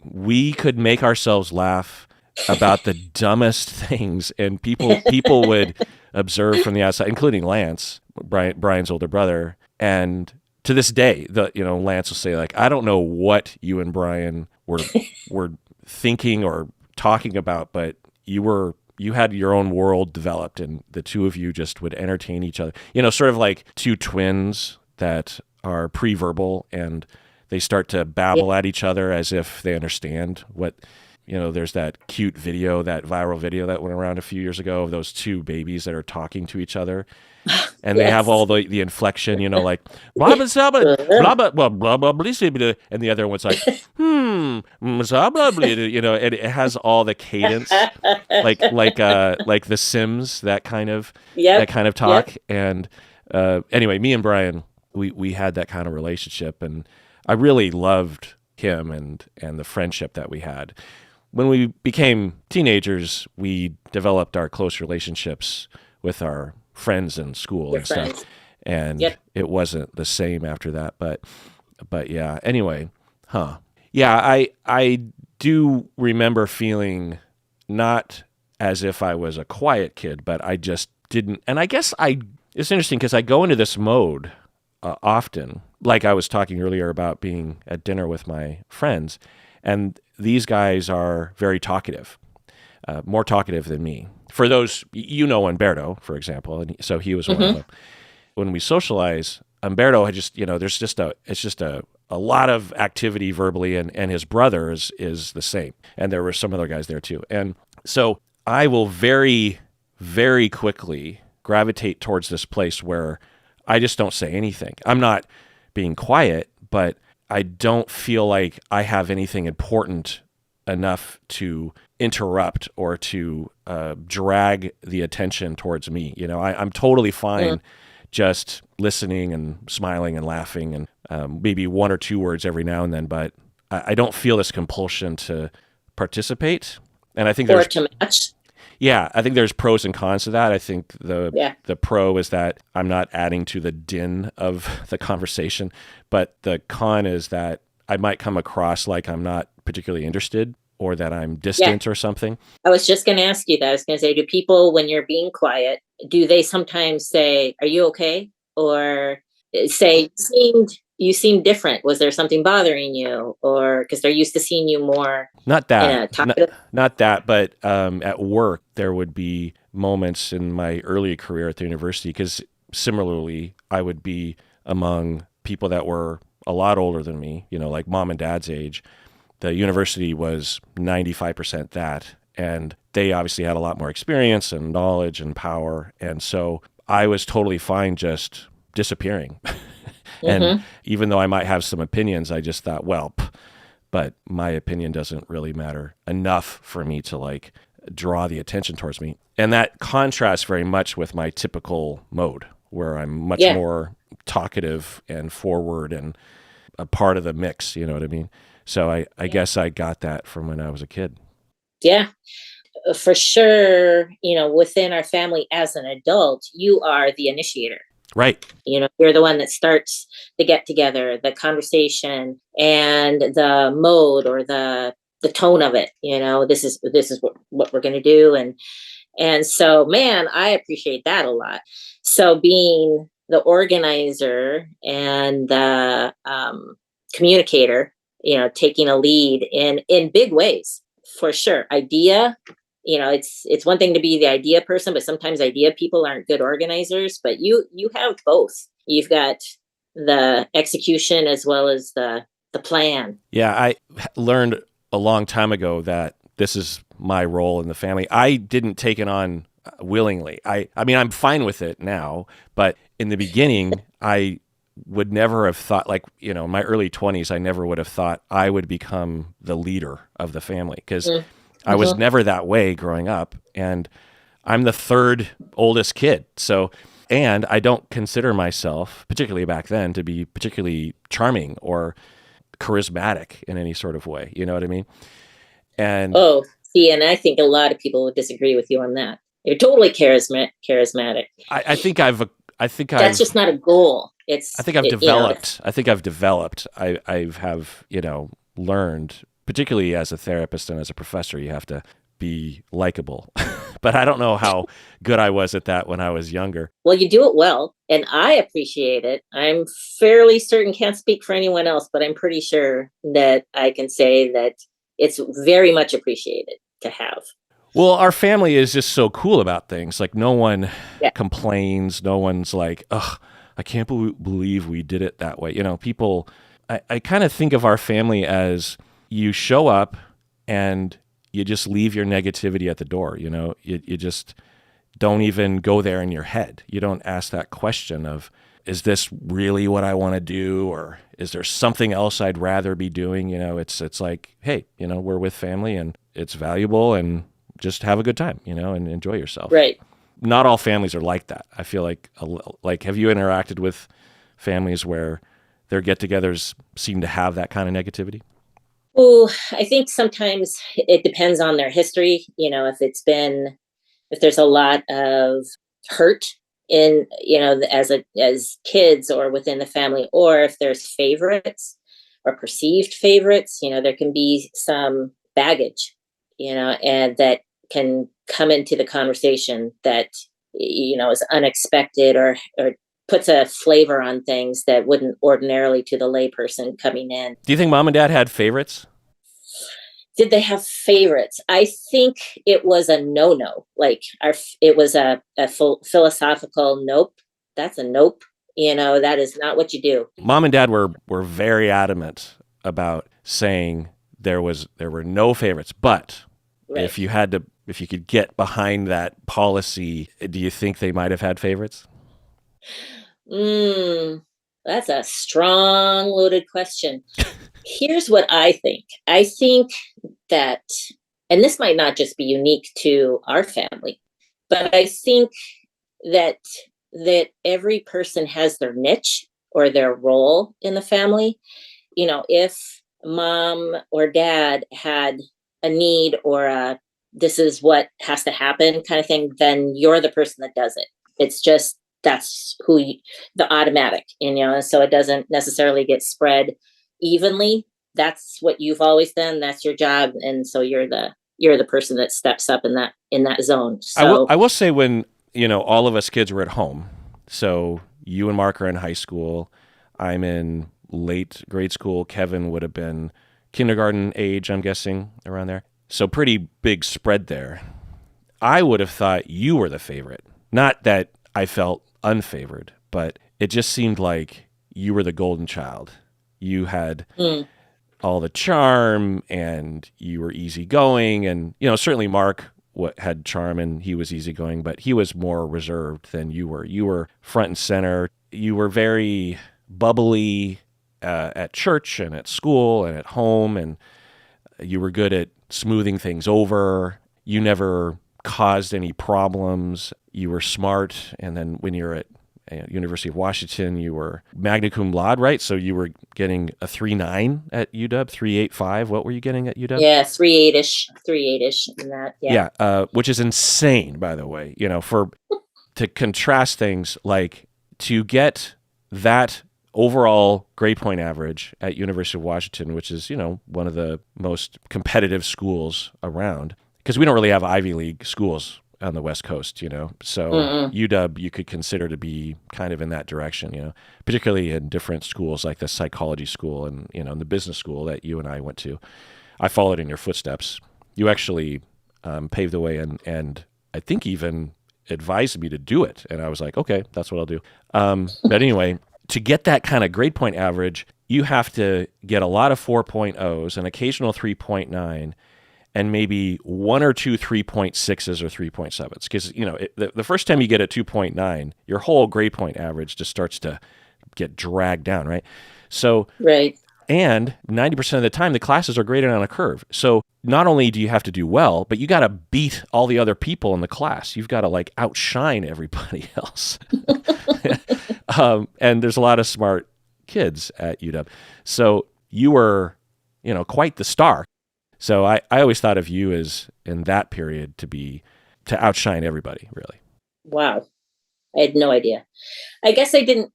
A: We could make ourselves laugh about the dumbest things, and people would observe from the outside, including Lance, Brian's older brother. And to this day, Lance will say, like, I don't know what you and Brian were thinking or talking about, but you had your own world developed, and the two of you just would entertain each other. Sort of like two twins that are pre-verbal, and they start to babble at each other as if they understand what. There's that cute video, that viral video that went around a few years ago of those two babies that are talking to each other. And they have all the inflection, like, blah, blah, blah, blah, blah, blah, blah, blah, blah, and the other one's like, blah, blah, blah, and it has all the cadence, like The Sims, that kind of talk. Yep. And anyway, me and Brian, we had that kind of relationship, and I really loved him and the friendship that we had. When we became teenagers, we developed our close relationships with our friends in school and stuff. And it wasn't the same after that. But yeah, anyway, Yeah, I do remember feeling not as if I was a quiet kid, but I just didn't. And I guess it's interesting because I go into this mode often, like I was talking earlier about being at dinner with my friends. And these guys are very talkative, more talkative than me. For those, Umberto, for example, and so he was one of them. When we socialize, Umberto had just, it's just a lot of activity verbally, and his brother is the same. And there were some other guys there too. And so I will very, very quickly gravitate towards this place where I just don't say anything. I'm not being quiet, but I don't feel like I have anything important enough to interrupt or to drag the attention towards me. I'm totally fine just listening and smiling and laughing and maybe one or two words every now and then, but I don't feel this compulsion to participate. And I think
B: or to match.
A: Yeah, I think there's pros and cons to that. I think the pro is that I'm not adding to the din of the conversation, but the con is that I might come across like I'm not particularly interested or that I'm distant or something.
B: I was just going to ask you that. I was going to say, do people, when you're being quiet, do they sometimes say, "Are you okay?" Or say, you seem different. Was there something bothering you? Or because they're used to seeing you more.
A: Not that, not that, but at work, there would be moments in my early career at the university, because similarly, I would be among people that were a lot older than me, like mom and dad's age. The university was 95% that, and they obviously had a lot more experience and knowledge and power. And so I was totally fine just disappearing. And even though I might have some opinions, I just thought, but my opinion doesn't really matter enough for me to draw the attention towards me. And that contrasts very much with my typical mode, where I'm much more talkative and forward and a part of the mix, you know what I mean? So I guess I got that from when I was a kid.
B: Yeah, for sure. Within our family as an adult, you are the initiator.
A: Right.
B: You're the one that starts the get together, the conversation, and the mode or the tone of it. This is what we're going to do, and so, man, I appreciate that a lot. So being the organizer and the communicator, taking a lead in big ways, for sure. Idea, it's one thing to be the idea person, but sometimes idea people aren't good organizers. But you have both. You've got the execution as well as the plan.
A: Yeah, I learned a long time ago that this is my role in the family. I didn't take it on willingly. I mean, I'm fine with it now, but in the beginning, I would never have thought, like, in my early 20s, I never would have thought I would become the leader of the family, because I was never that way growing up, and I'm the third oldest kid. So, and I don't consider myself, particularly back then, to be particularly charming or charismatic in any sort of way. You know what I mean? And
B: and I think a lot of people would disagree with you on that. You're totally charismatic.
A: I think
B: that's just not a goal.
A: I think I've developed. I have learned, particularly as a therapist and as a professor, you have to be likable. But I don't know how good I was at that when I was younger.
B: Well, you do it well, and I appreciate it. I'm fairly certain, can't speak for anyone else, but I'm pretty sure that I can say that it's very much appreciated to have.
A: Well, our family is just so cool about things. Like, no one complains. No one's like, ugh, I can't believe we did it that way. People, I kind of think of our family as you show up and you just leave your negativity at the door. You just don't even go there in your head. You don't ask that question of, is this really what I want to do? Or is there something else I'd rather be doing? It's like, hey, we're with family and it's valuable, and just have a good time, and enjoy yourself.
B: Right.
A: Not all families are like that. I feel like have you interacted with families where their get-togethers seem to have that kind of negativity?
B: Well, I think sometimes it depends on their history. If there's a lot of hurt in, as kids or within the family, or if there's favorites or perceived favorites, there can be some baggage, and that can come into the conversation that, is unexpected or puts a flavor on things that wouldn't ordinarily to the layperson coming in.
A: Do you think mom and dad had favorites?
B: Did they have favorites? I think it was a no-no. It was a philosophical nope. That's a nope. That is not what you do.
A: Mom and dad were very adamant about saying there were no favorites, but
B: right.
A: if you could get behind that policy, do you think they might have had favorites?
B: That's a strong, loaded question. Here's what I think. I think that, and this might not just be unique to our family, but I think that every person has their niche or their role in the family. If mom or dad had a need or this is what has to happen kind of thing, then you're the person that does it. It's just, that's the automatic, so it doesn't necessarily get spread evenly. That's what you've always done. That's your job. And so you're the person that steps up in that zone. So
A: I will say, when, all of us kids were at home, so you and Mark are in high school, I'm in late grade school, Kevin would have been kindergarten age, I'm guessing, around there. So pretty big spread there. I would have thought you were the favorite. Not that I felt unfavored, but it just seemed like you were the golden child. You had all the charm, and you were easygoing, and certainly Mark had charm and he was easygoing, but he was more reserved than you were. You were front and center. You were very bubbly at church and at school and at home, and you were good at smoothing things over. You never caused any problems. You were smart, and then when you're at University of Washington, you were magna cum laude, right? So you were getting a 3.9 at UW, 3.85. What were you getting at UW?
B: Yeah, 3.8ish in that.
A: Yeah, which is insane, by the way. To contrast things, like to get that overall grade point average at University of Washington, which is, one of the most competitive schools around, because we don't really have Ivy League schools on the West Coast, So UW you could consider to be kind of in that direction, particularly in different schools like the psychology school and, and the business school that you and I went to. I followed in your footsteps. You actually paved the way and I think even advised me to do it. And I was like, okay, that's what I'll do. But anyway, to get that kind of grade point average, you have to get a lot of 4.0s, an occasional 3.9, and maybe one or two 3.6s or 3.7s. Because, the first time you get a 2.9, your whole grade point average just starts to get dragged down, right? So,
B: Right.
A: And 90% of the time, the classes are graded on a curve. So not only do you have to do well, but you got to beat all the other people in the class. You've got to outshine everybody else. And there's a lot of smart kids at UW. So you were, quite the star. So I always thought of you as in that period to outshine everybody, really.
B: Wow. I had no idea. I guess I didn't,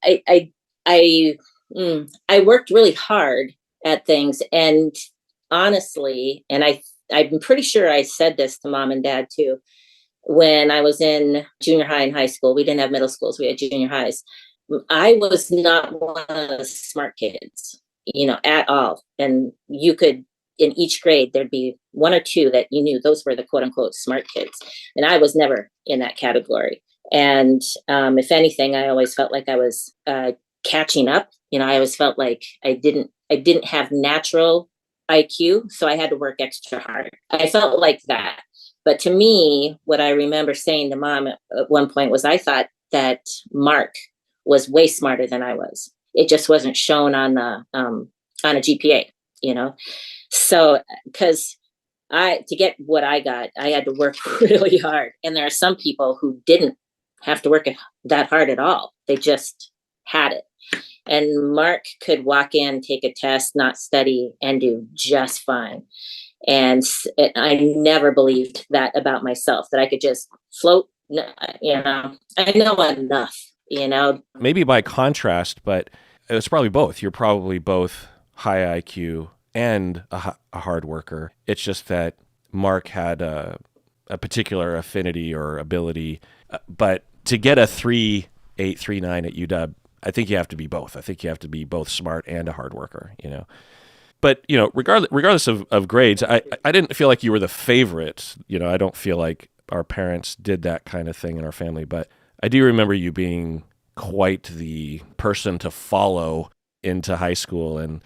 B: I worked really hard at things, and honestly, and I'm pretty sure I said this to mom and dad too, when I was in junior high and high school. We didn't have middle schools, we had junior highs. I was not one of the smart kids, at all. And you could, in each grade, there'd be one or two that you knew those were the quote unquote smart kids. And I was never in that category. And if anything, I always felt like I was catching up. I always felt like I didn't have natural IQ, so I had to work extra hard. I felt like that. But to me, what I remember saying to mom at one point was I thought that Mark was way smarter than I was. It just wasn't shown on a GPA, So because to get what I got, I had to work really hard. And there are some people who didn't have to work that hard at all. They just had it. And Mark could walk in, take a test, not study, and do just fine. And I never believed that about myself, that I could just float. I know enough,
A: Maybe by contrast, but it's probably both. You're probably both high IQ and a hard worker. It's just that Mark had a particular affinity or ability. But to get a 3.8, 3.9 at UW, I think you have to be both. I think you have to be both smart and a hard worker, But, regardless of grades, I didn't feel like you were the favorite. I don't feel like our parents did that kind of thing in our family. But I do remember you being quite the person to follow into high school and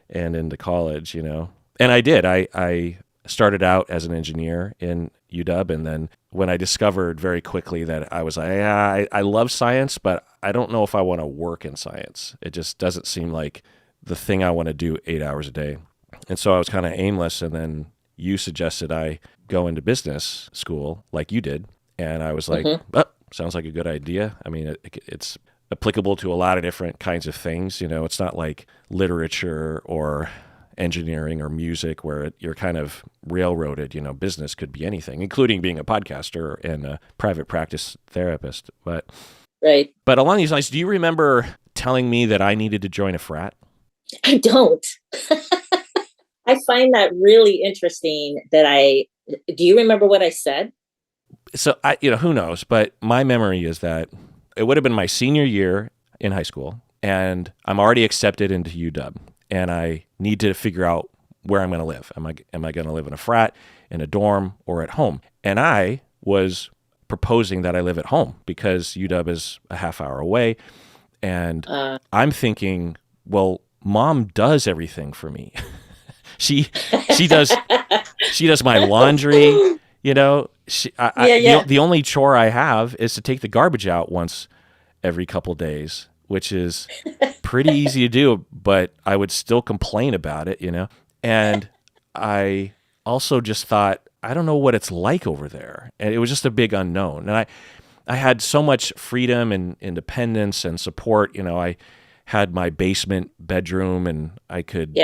A: into college, And I did. I started out as an engineer in UW, and then when I discovered very quickly that I was like, I love science, but I don't know if I want to work in science. It just doesn't seem like the thing I want to do 8 hours a day. And so I was kind of aimless, and then you suggested I go into business school like you did, and I was like, sounds like a good idea. I mean, it's applicable to a lot of different kinds of things. It's not like literature or engineering or music where you're kind of railroaded. Business could be anything, including being a podcaster and a private practice therapist. But
B: right.
A: But along these lines, do you remember telling me that I needed to join a frat?
B: I don't. I find that really interesting do you remember what I said?
A: So who knows, but my memory is that it would have been my senior year in high school, and I'm already accepted into UW, and I need to figure out where I'm going to live. Am I going to live in a frat, in a dorm, or at home? And I was proposing that I live at home because UW is a half hour away, and I'm thinking, well, mom does everything for me. she does my laundry. The only chore I have is to take the garbage out once every couple days, which is pretty easy to do, but I would still complain about it, And I also just thought, I don't know what it's like over there. And it was just a big unknown. And I had so much freedom and independence and support. I had my basement bedroom, and I could,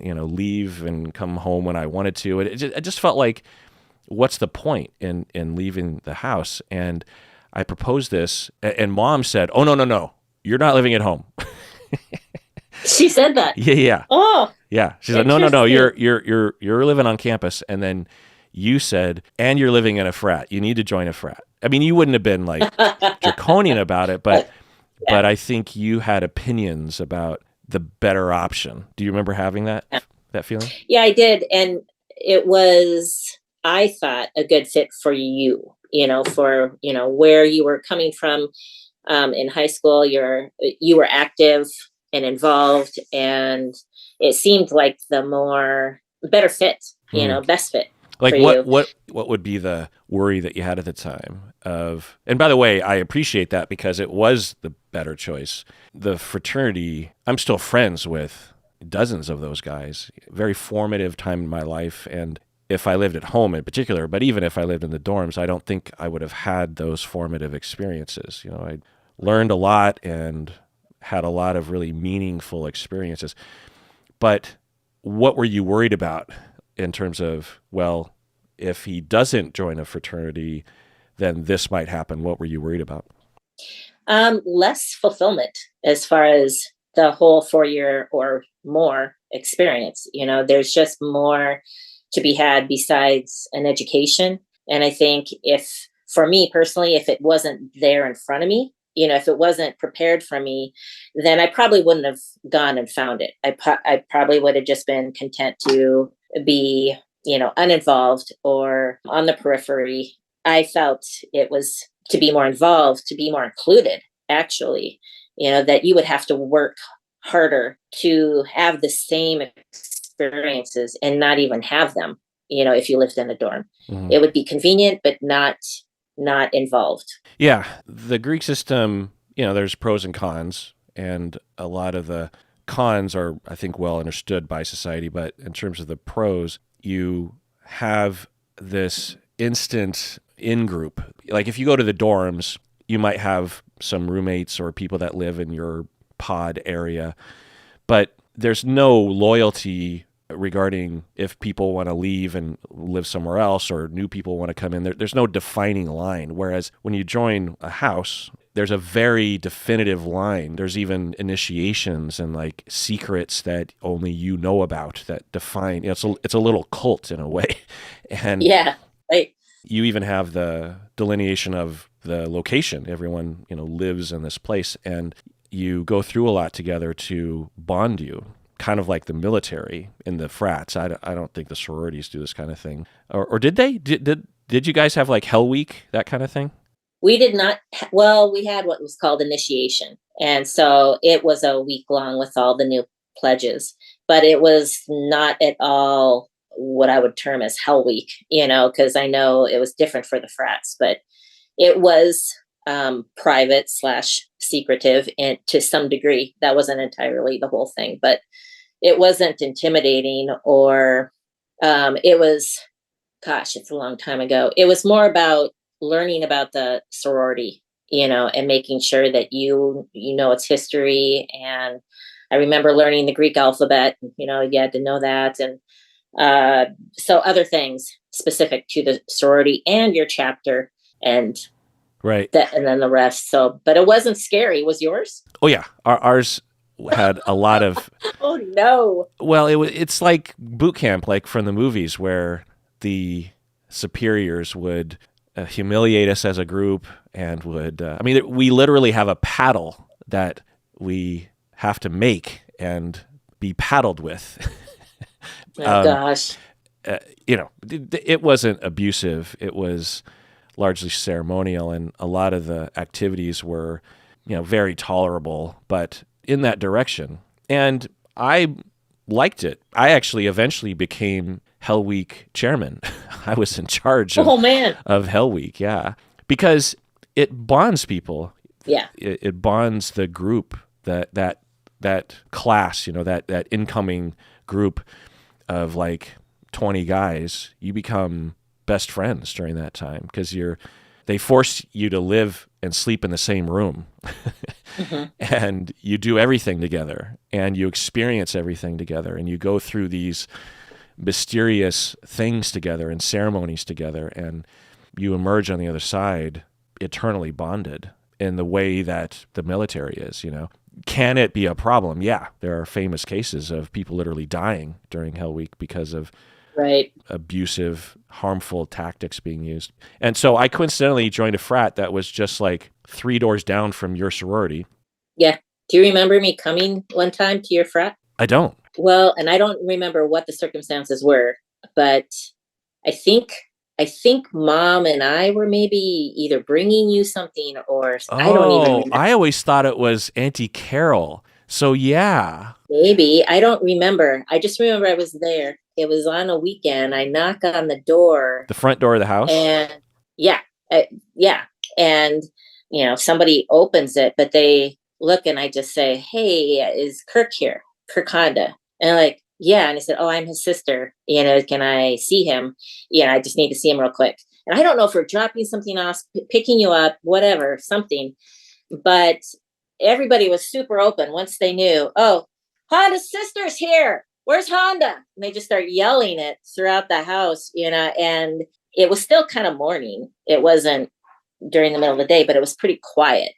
A: leave and come home when I wanted to. It just felt like, what's the point in leaving the house? And I proposed this, and mom said, oh, no, you're not living at home.
B: She said that.
A: Yeah.
B: Oh,
A: Yeah. She said, no,
B: interesting.
A: you're living on campus. And then you said, and you're living in a frat. You need to join a frat. I mean, you wouldn't have been like draconian about it, but I think you had opinions about the better option. Do you remember having that feeling?
B: Yeah, I did. And it was, I thought, a good fit for you, for, where you were coming from in high school. You were active and involved, and it seemed like the better fit, best fit.
A: Like
B: for
A: what would be the worry that you had at the time of, and by the way, I appreciate that because it was the better choice. The fraternity, I'm still friends with dozens of those guys. Very formative time in my life. And if I lived at home in particular, but even if I lived in the dorms, I don't think I would have had those formative experiences. I learned a lot and had a lot of really meaningful experiences. But what were you worried about in terms of, well, if he doesn't join a fraternity, then this might happen? What were you worried about?
B: Less fulfillment as far as the whole 4-year or more experience. There's just more to be had besides an education. And I think for me personally, if it wasn't there in front of me, if it wasn't prepared for me, then I probably wouldn't have gone and found it. I probably would have just been content to be, uninvolved or on the periphery. I felt it was to be more involved, to be more included, actually, that you would have to work harder to have the same experiences and not even have them, if you lived in a dorm. Mm-hmm. It would be convenient, but not involved.
A: Yeah. The Greek system, there's pros and cons, and a lot of the cons are, I think, well understood by society. But in terms of the pros, you have this instant in-group. Like if you go to the dorms, you might have some roommates or people that live in your pod area, but there's no loyalty regarding if people want to leave and live somewhere else or new people want to come in. There's no defining line. Whereas when you join a house, there's a very definitive line. There's even initiations and like secrets that only you know about that define. It's a little cult in a way. And
B: yeah, right.
A: You even have the delineation of the location. Everyone, lives in this place, and you go through a lot together to bond you. Kind of like the military in the frats. I don't think the sororities do this kind of thing. Or did they? Did you guys have like Hell Week, that kind of thing?
B: We did not. Well, we had what was called initiation. And so it was a week long with all the new pledges, but it was not at all what I would term as Hell Week, because I know it was different for the frats, but it was private / secretive, and to some degree. That wasn't entirely the whole thing, but it wasn't intimidating or it was, gosh, it's a long time ago. It was more about learning about the sorority, and making sure that you know its history. And I remember learning the Greek alphabet, you had to know that. And so other things specific to the sorority and your chapter and
A: right.
B: And then the rest. So, but it wasn't scary. Was yours?
A: Oh yeah. Ours had a lot of,
B: oh no.
A: Well, it's like boot camp, like from the movies where the superiors would humiliate us as a group and would, we literally have a paddle that we have to make and be paddled with.
B: Oh gosh.
A: It wasn't abusive. It was largely ceremonial, and a lot of the activities were, very tolerable, but in that direction. And I liked it. I actually eventually became Hell Week chairman. I was in charge of Hell Week, yeah. Because it bonds people.
B: Yeah.
A: It bonds the group, that class, that incoming group of like 20 guys. You become best friends during that time because they force you to live and sleep in the same room. Mm-hmm. And you do everything together and you experience everything together and you go through these mysterious things together and ceremonies together, and you emerge on the other side eternally bonded. in the way that the military is, Can it be a problem? Yeah. There are famous cases of people literally dying during Hell Week because of
B: Right.
A: abusive, harmful tactics being used. And so I coincidentally joined a frat that was just like 3 doors down from your sorority.
B: Yeah. Do you remember me coming one time to your frat?
A: I don't.
B: Well, and I don't remember what the circumstances were, but I think mom and I were maybe either bringing you something or I don't even remember.
A: I always thought it was Auntie Carol. So yeah.
B: Maybe. I don't remember. I just remember I was there. It was on a weekend. I knock on the door.
A: The front door of the house?
B: And yeah. And, somebody opens it, but they look and I just say, hey, is Kirk here? Kirk Honda. And like, yeah. And I said, oh, I'm his sister. Can I see him? Yeah, I just need to see him real quick. And I don't know if we're dropping something off, picking you up, whatever, something. But everybody was super open once they knew, oh, Honda's sister's here. Where's Honda? And they just start yelling it throughout the house, and it was still kind of morning. It wasn't during the middle of the day, but it was pretty quiet,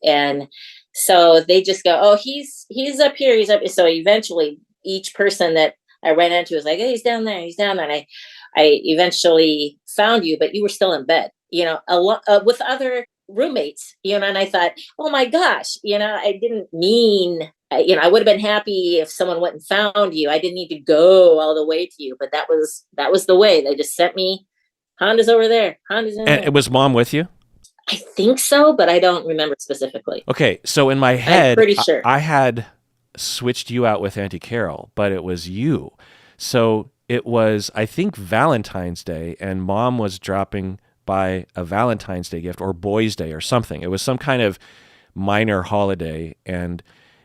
B: and so they just go, oh, he's up here. He's up. So eventually each person that I ran into was like, hey, he's down there. He's down there. And I eventually found you, but you were still in bed, with other roommates, and I thought, oh my gosh, I didn't mean, I would have been happy if someone went and found you. I didn't need to go all the way to you, but that was the way. They just sent me, Honda's over there. Honda's in there.
A: And was mom with you?
B: I think so, but I don't remember specifically.
A: Okay, so in my head,
B: I'm pretty sure.
A: I had switched you out with Auntie Carol, but it was you. So it was, I think, Valentine's Day, and mom was dropping by a Valentine's Day gift or Boys' Day or something. It was some kind of minor holiday, and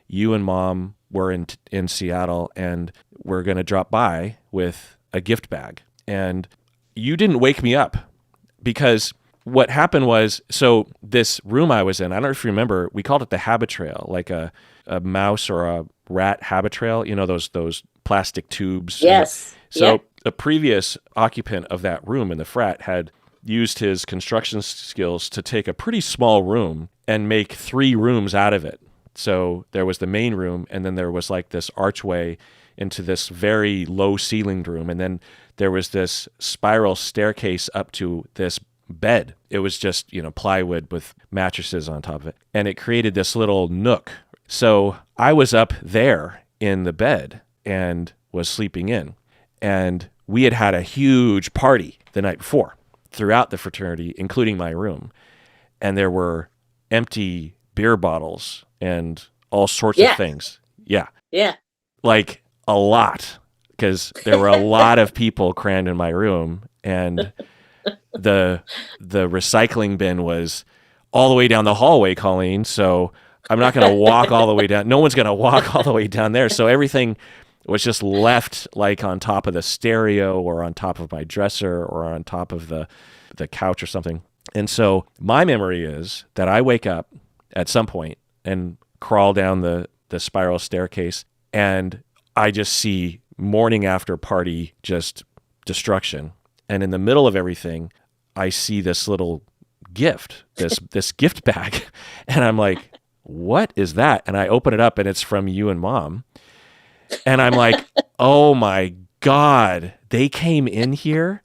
A: you and mom were in Seattle, and we're going to drop by with a gift bag. And you didn't wake me up because what happened was, so this room I was in, I don't know if you remember, we called it the habit trail, like a mouse or a rat habit trail, those plastic tubes.
B: Yes.
A: So a previous occupant of that room in the frat had used his construction skills to take a pretty small room and make 3 rooms out of it. So there was the main room, and then there was like this archway into this very low ceilinged room, and then there was this spiral staircase up to this bed. It was just, plywood with mattresses on top of it. And it created this little nook. So I was up there in the bed and was sleeping in. And we had a huge party the night before throughout the fraternity, including my room. And there were empty beer bottles and all sorts of things. Yeah.
B: Yeah.
A: Like a lot, because there were a lot of people crammed in my room, and the recycling bin was all the way down the hallway, Colleen. So I'm not going to walk all the way down. No one's going to walk all the way down there. So everything was just left like on top of the stereo or on top of my dresser or on top of the couch or something. And so my memory is that I wake up at some point and crawl down the spiral staircase, and I just see morning after party, just destruction. And in the middle of everything, I see this little gift, this gift bag. And I'm like, what is that? And I open it up, and it's from you and mom. And I'm like, oh my God, they came in here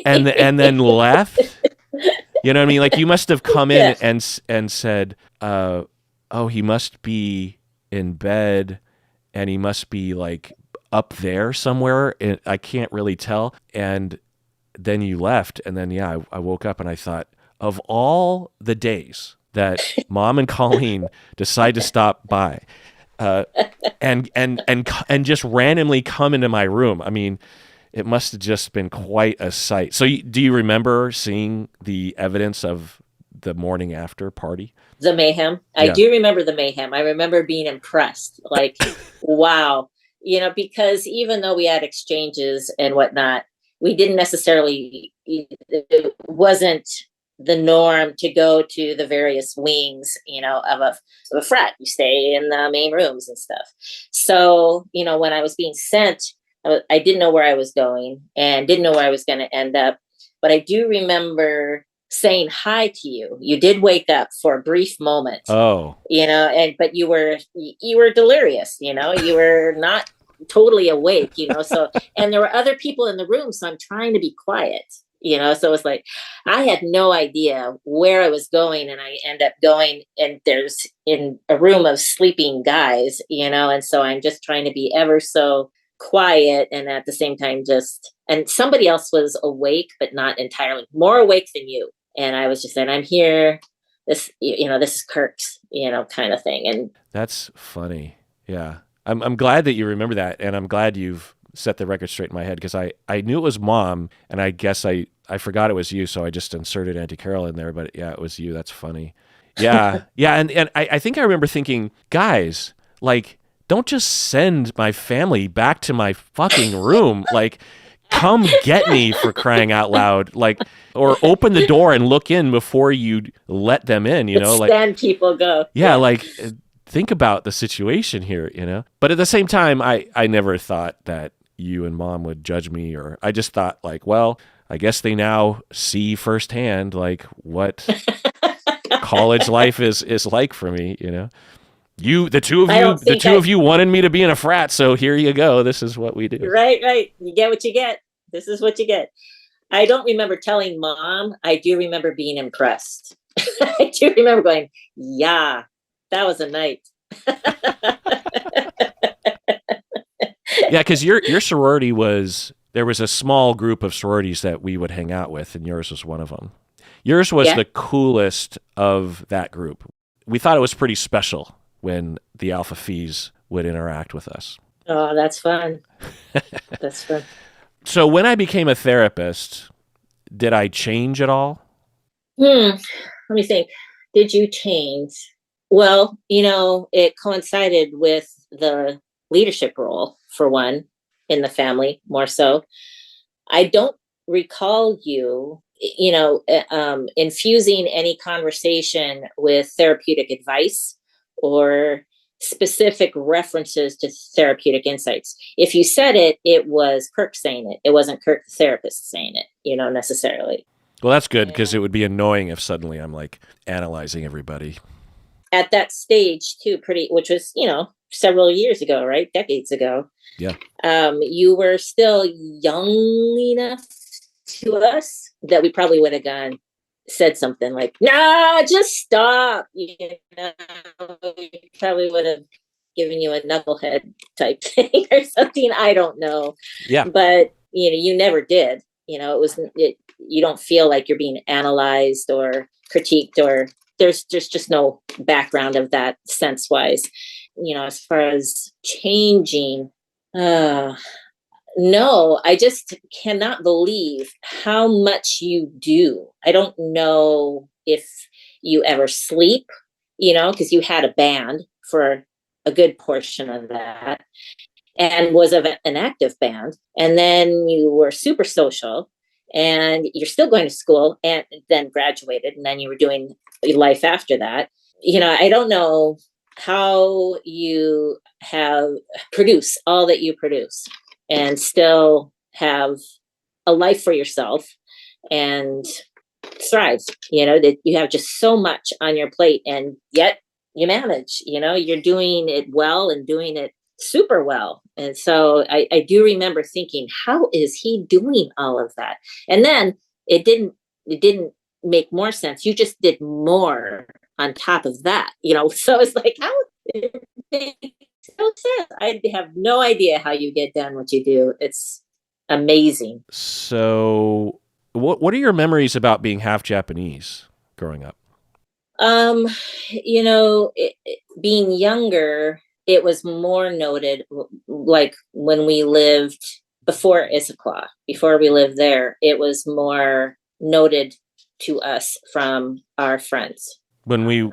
A: and then left. You know what I mean? Like, you must have come in and said, oh, he must be in bed, and he must be like up there somewhere. I can't really tell. And then you left. And then, I woke up and I thought, of all the days that mom and Colleen decide to stop by and just randomly come into my room, I mean, it must have just been quite a sight. So do you remember seeing the evidence of the morning after party?
B: The mayhem. I do remember the mayhem. I remember being impressed. Like, wow. Because even though we had exchanges and whatnot, we didn't necessarily, it wasn't the norm to go to the various wings, of a frat. You stay in the main rooms and stuff. So, when I was being sent, I didn't know where I was going and didn't know where I was going to end up. But I do remember saying hi to you. You did wake up for a brief moment,
A: Oh,
B: but you were delirious, you were not totally awake, so, and there were other people in the room, so I'm trying to be quiet, so it was like, I had no idea where I was going, and I end up going, and there's in a room of sleeping guys, and so I'm just trying to be ever so quiet, and at the same time and somebody else was awake, but not entirely, more awake than you. And I was just saying, I'm here. This is Kirk's, kind of thing. And
A: that's funny. Yeah. I'm glad that you remember that. And I'm glad you've set the record straight in my head, because I knew it was Mom, and I guess I forgot it was you. So I just inserted Auntie Carol in there, but yeah, it was you. That's funny. Yeah. Yeah. And I think I remember thinking, guys, like, don't just send my family back to my fucking room. Like, come get me, for crying out loud. Like, or open the door and look in before you let them in, like,
B: then people go.
A: Yeah. Like, think about the situation here, but at the same time, I never thought that you and Mom would judge me, or I just thought, like, well, I guess they now see firsthand, like, what college life is like for me, the two of you wanted me to be in a frat, so here you go. This is what we do.
B: Right. You get what you get. This is what you get. I don't remember telling Mom. I do remember being impressed. I do remember going, yeah, that was a night.
A: Yeah, because your sorority there was a small group of sororities that we would hang out with, and yours was one of them. Yours was the coolest of that group. We thought it was pretty special when the Alpha Phis would interact with us.
B: Oh, that's fun. That's fun.
A: So when I became a therapist, did I change at all?
B: Let me think. Did you change? Well, it coincided with the leadership role, for one, in the family, more so. I don't recall you, infusing any conversation with therapeutic advice or specific references to therapeutic insights. If you said it, it was Kirk saying it. It wasn't Kirk, the therapist, saying it, necessarily.
A: Well, that's good, because it would be annoying if suddenly I'm like analyzing everybody.
B: At that stage too, which was, several years ago, right? Decades ago.
A: Yeah.
B: You were still young enough to us that we probably would have said something like, nah, just stop. We probably would have given you a knucklehead type thing or something. I don't know.
A: Yeah.
B: But, you never did. You don't feel like you're being analyzed or critiqued, or there's just no background of that sense wise. As far as changing, no, I just cannot believe how much you do. I don't know if you ever sleep, because you had a band for a good portion of that, and was an active band. And then you were super social, and you're still going to school, and then graduated, and then you were doing life after that. I don't know how you have produced all that you produce and still have a life for yourself and thrive, that you have just so much on your plate, and yet you manage, you're doing it well and doing it super well. And so I do remember thinking, how is he doing all of that? And then it didn't make more sense. You just did more on top of that, so it's like, how it makes no sense. I have no idea how you get done what you do. It's amazing.
A: So what are your memories about being half Japanese growing up?
B: Being younger, it was more noted, like when we lived before Issaquah, before we lived there, it was more noted to us from our friends.
A: When we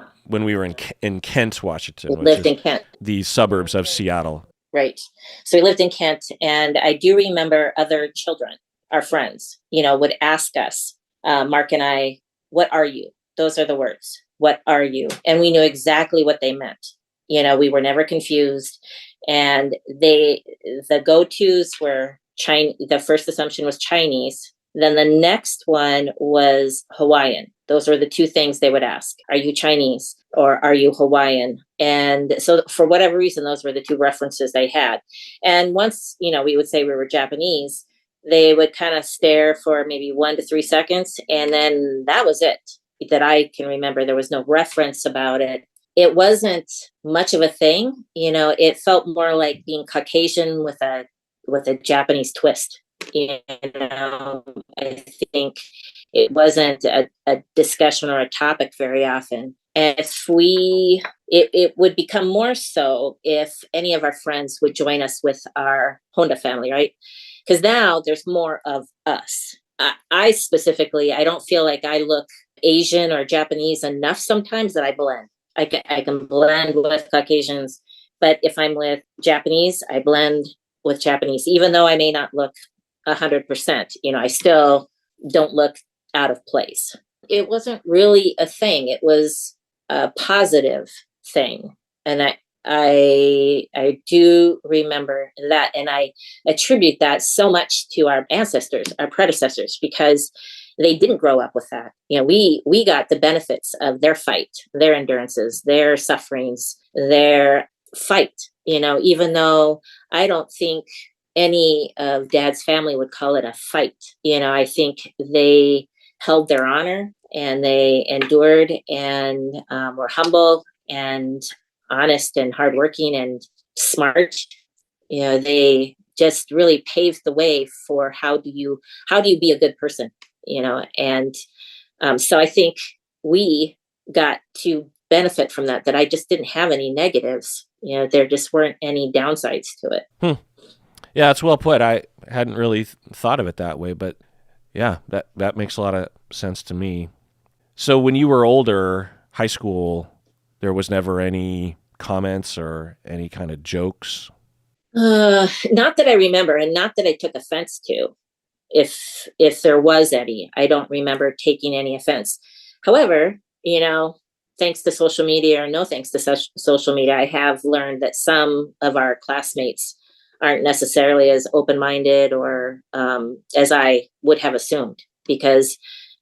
A: were in Kent, Washington,
B: we lived in Kent,
A: the suburbs of Seattle.
B: Right. So we lived in Kent, and I do remember other children, our friends, would ask us, Mark and I, what are you? Those are the words. What are you? And we knew exactly what they meant. We were never confused. And the go-tos were Chinese. The first assumption was Chinese. Then the next one was Hawaiian. Those were the two things they would ask. Are you Chinese or are you Hawaiian? And so for whatever reason, those were the two references they had. And once, we would say we were Japanese, they would kind of stare for maybe 1 to 3 seconds. And then that was it that I can remember. There was no reference about it. It wasn't much of a thing. It felt more like being Caucasian with a Japanese twist. I think it wasn't a discussion or a topic very often. And it would become more so if any of our friends would join us with our Honda family, right? Because now there's more of us. I specifically, I don't feel like I look Asian or Japanese enough sometimes that I blend. I can blend with Caucasians, but if I'm with Japanese, I blend with Japanese, even though I may not look 100%. I still don't look out of place. It wasn't really a thing. It was a positive thing. And I do remember that. And I attribute that so much to our ancestors, our predecessors, because they didn't grow up with that. We got the benefits of their fight, their endurances, their sufferings, their fight, even though I don't think any of Dad's family would call it a fight. I think they held their honor and they endured and were humble and honest and hardworking and smart. They just really paved the way for how do you be a good person, and so I think we got to benefit from that I just didn't have any negatives. There just weren't any downsides to it.
A: Yeah, it's well put. I hadn't really thought of it that way, but yeah, that makes a lot of sense to me. So when you were older, high school, there was never any comments or any kind of jokes?
B: Not that I remember, and not that I took offense to. If there was any, I don't remember taking any offense. However, thanks to social media or no thanks to social media, I have learned that some of our classmates aren't necessarily as open-minded or as I would have assumed, because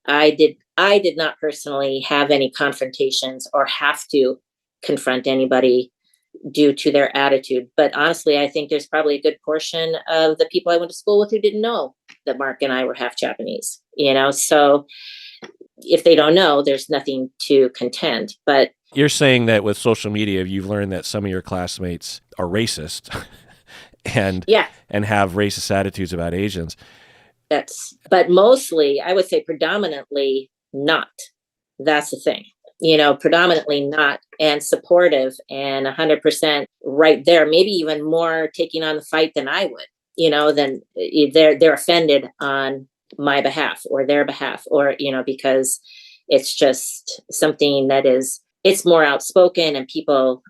B: I did not personally have any confrontations or have to confront anybody due to their attitude. But honestly, I think there's probably a good portion of the people I went to school with who didn't know that Mark and I were half Japanese, so if they don't know, there's nothing to contend. But
A: you're saying that with social media, you've learned that some of your classmates are racist and have racist attitudes about Asians.
B: But mostly, I would say predominantly not. That's the thing. Predominantly not, and supportive and 100% right there, maybe even more taking on the fight than I would, then they're offended on my behalf or their behalf, or, because it's just something that it's more outspoken, and people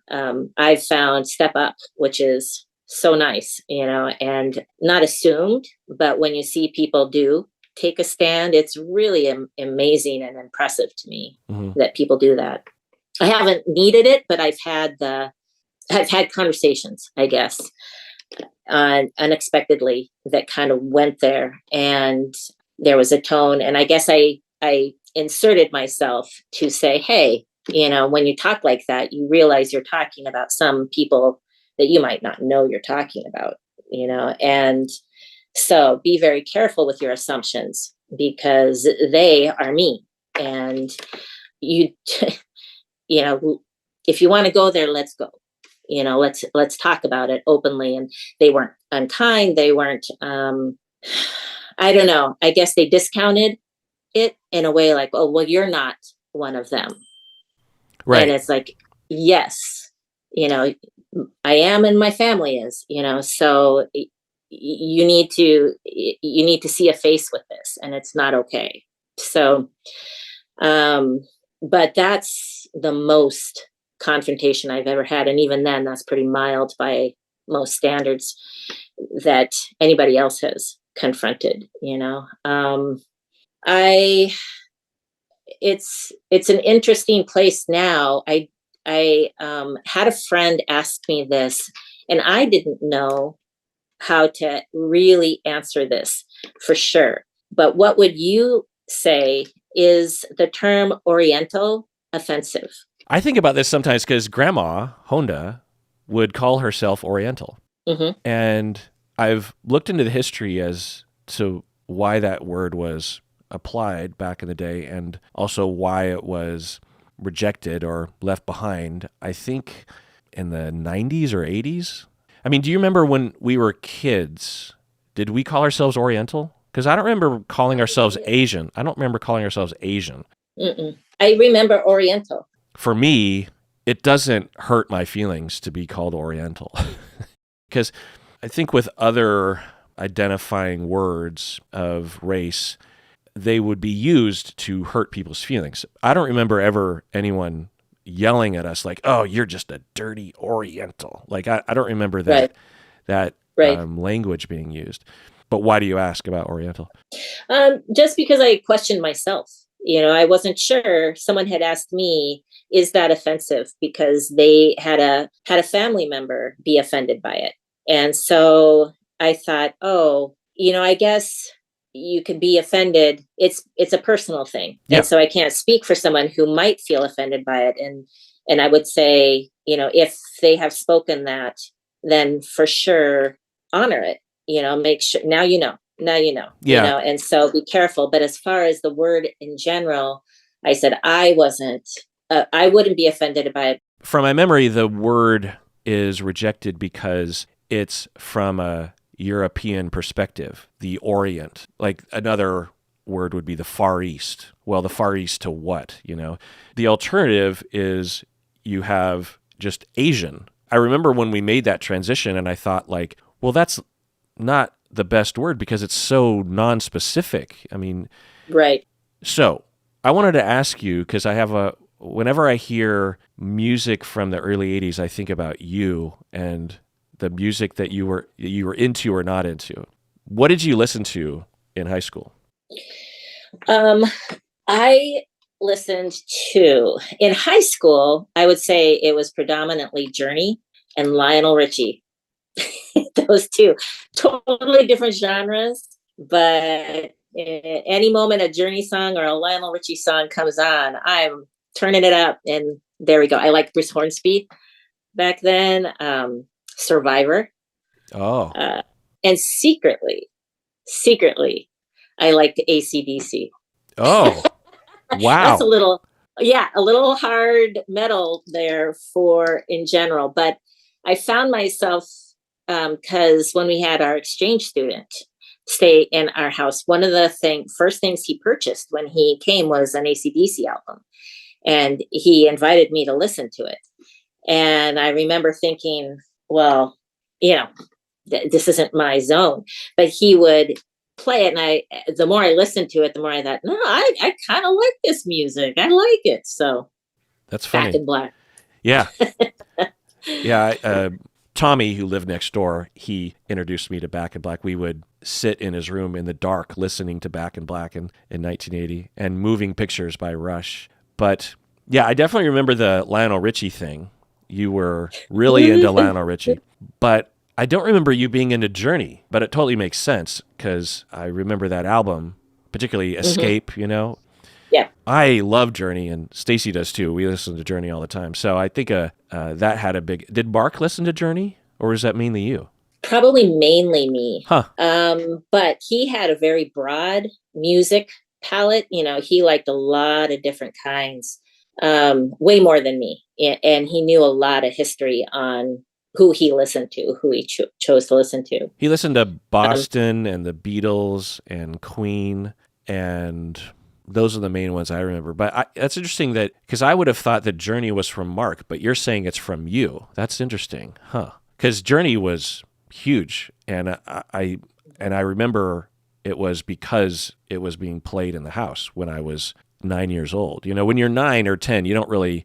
B: I've found step up, which is so nice, and not assumed, but when you see people do take a stand, it's really amazing and impressive to me that people do that. I haven't needed it, but I've had conversations, I guess, unexpectedly that kind of went there, and there was a tone, and I guess I inserted myself to say, hey, when you talk like that, you realize you're talking about some people that you might not know you're talking about, and so be very careful with your assumptions, because they are me. And you, if you want to go there, let's go. Let's talk about it openly. And they weren't unkind. They weren't, I don't know. I guess they discounted it in a way like, oh, well, you're not one of them. Right. And it's like, yes, I am, and my family is, so you need to see a face with this, and it's not okay. So, but that's the most confrontation I've ever had. And even then, that's pretty mild by most standards that anybody else has confronted, it's an interesting place now. I had a friend ask me this, and I didn't know how to really answer this for sure. But what would you say, is the term Oriental offensive?
A: I think about this sometimes because Grandma Honda would call herself Oriental.
B: Mm-hmm.
A: And I've looked into the history as to why that word was applied back in the day and also why it was rejected or left behind, I think in the 90s or 80s. I mean, do you remember when we were kids, did we call ourselves Oriental? Because I don't remember calling ourselves Asian. I don't remember calling ourselves Asian.
B: Mm-mm. I remember Oriental.
A: For me, it doesn't hurt my feelings to be called Oriental. Because I think with other identifying words of race, they would be used to hurt people's feelings. I don't remember ever anyone yelling at us like, "Oh, you're just a dirty Oriental." Like I don't remember that language being used. But why do you ask about Oriental?
B: Just because I questioned myself. I wasn't sure. Someone had asked me, "Is that offensive?" Because they had a family member be offended by it. And so I thought, I guess you could be offended. It's a personal thing.
A: Yeah.
B: And so I can't speak for someone who might feel offended by it. And I would say, if they have spoken that, then for sure honor it, make sure now you know.
A: Yeah.
B: And so be careful. But as far as the word in general, I said I wouldn't be offended by it.
A: From my memory, the word is rejected because it's from a European perspective, the Orient. Like another word would be the Far East. Well, the Far East to what, The alternative is you have just Asian. I remember when we made that transition and I thought like, well, that's not the best word because it's so non-specific. I mean,
B: right.
A: So I wanted to ask you, because whenever I hear music from the early 80s, I think about you and the music that you were into or not into. What did you listen to in high school?
B: I listened to, in high school, I would say it was predominantly Journey and Lionel Richie. Those two, totally different genres, but any moment a Journey song or a Lionel Richie song comes on, I'm turning it up, and there we go. I liked Bruce Hornsby back then, Survivor.
A: Oh.
B: And secretly, I liked AC/DC.
A: Oh, wow.
B: That's a little hard metal there in general, but I found myself, because when we had our exchange student stay in our house, one of the first things he purchased when he came was an AC/DC album. And he invited me to listen to it. And I remember thinking, well, this isn't my zone. But he would play it. And the more I listened to it, the more I thought, no, I kind of like this music. I like it. So
A: that's funny.
B: Back in Black.
A: Yeah. Yeah. Tommy, who lived next door, he introduced me to Back in Black. We would sit in his room in the dark listening to Back in Black in 1980 and Moving Pictures by Rush. But yeah, I definitely remember the Lionel Richie thing. You were really into Lionel Richie. But I don't remember you being into Journey, but it totally makes sense because I remember that album, particularly Escape,
B: Yeah.
A: I love Journey, and Stacy does too. We listen to Journey all the time. So I think that had a big... Did Mark listen to Journey, or is that mainly you?
B: Probably mainly me.
A: Huh.
B: But he had a very broad music palette. He liked a lot of different kinds, way more than me. And he knew a lot of history on who he listened to, who he chose to listen to.
A: He listened to Boston and the Beatles and Queen, and those are the main ones I remember. But that's interesting because I would have thought that Journey was from Mark, but you're saying it's from you. That's interesting, huh? Because Journey was huge, and I remember it was because it was being played in the house when I was 9 years old. When you're 9 or 10, you don't really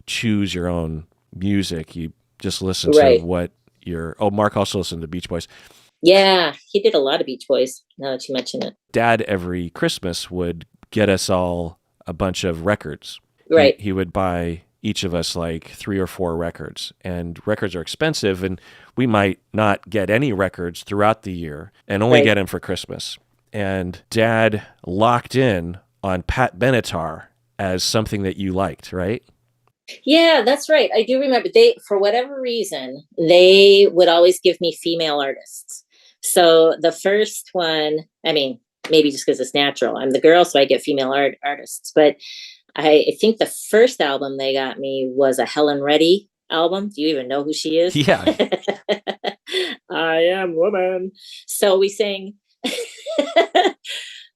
A: choose your own music. You just listen to what Mark also listened to Beach Boys.
B: Yeah, he did a lot of Beach Boys, now that you mention it.
A: Dad, every Christmas, would get us all a bunch of records.
B: Right.
A: He would buy each of us like 3 or 4 records, and records are expensive, and we might not get any records throughout the year and only get them for Christmas. and Dad locked in on Pat Benatar as something that you liked, right?
B: Yeah, that's right. I do remember they, for whatever reason, they would always give me female artists. So the first one, I mean, maybe just because it's natural. I'm the girl, so I get female artists. But I think the first album they got me was a Helen Reddy album. Do you even know who she is?
A: Yeah.
B: I am woman. So we sang. I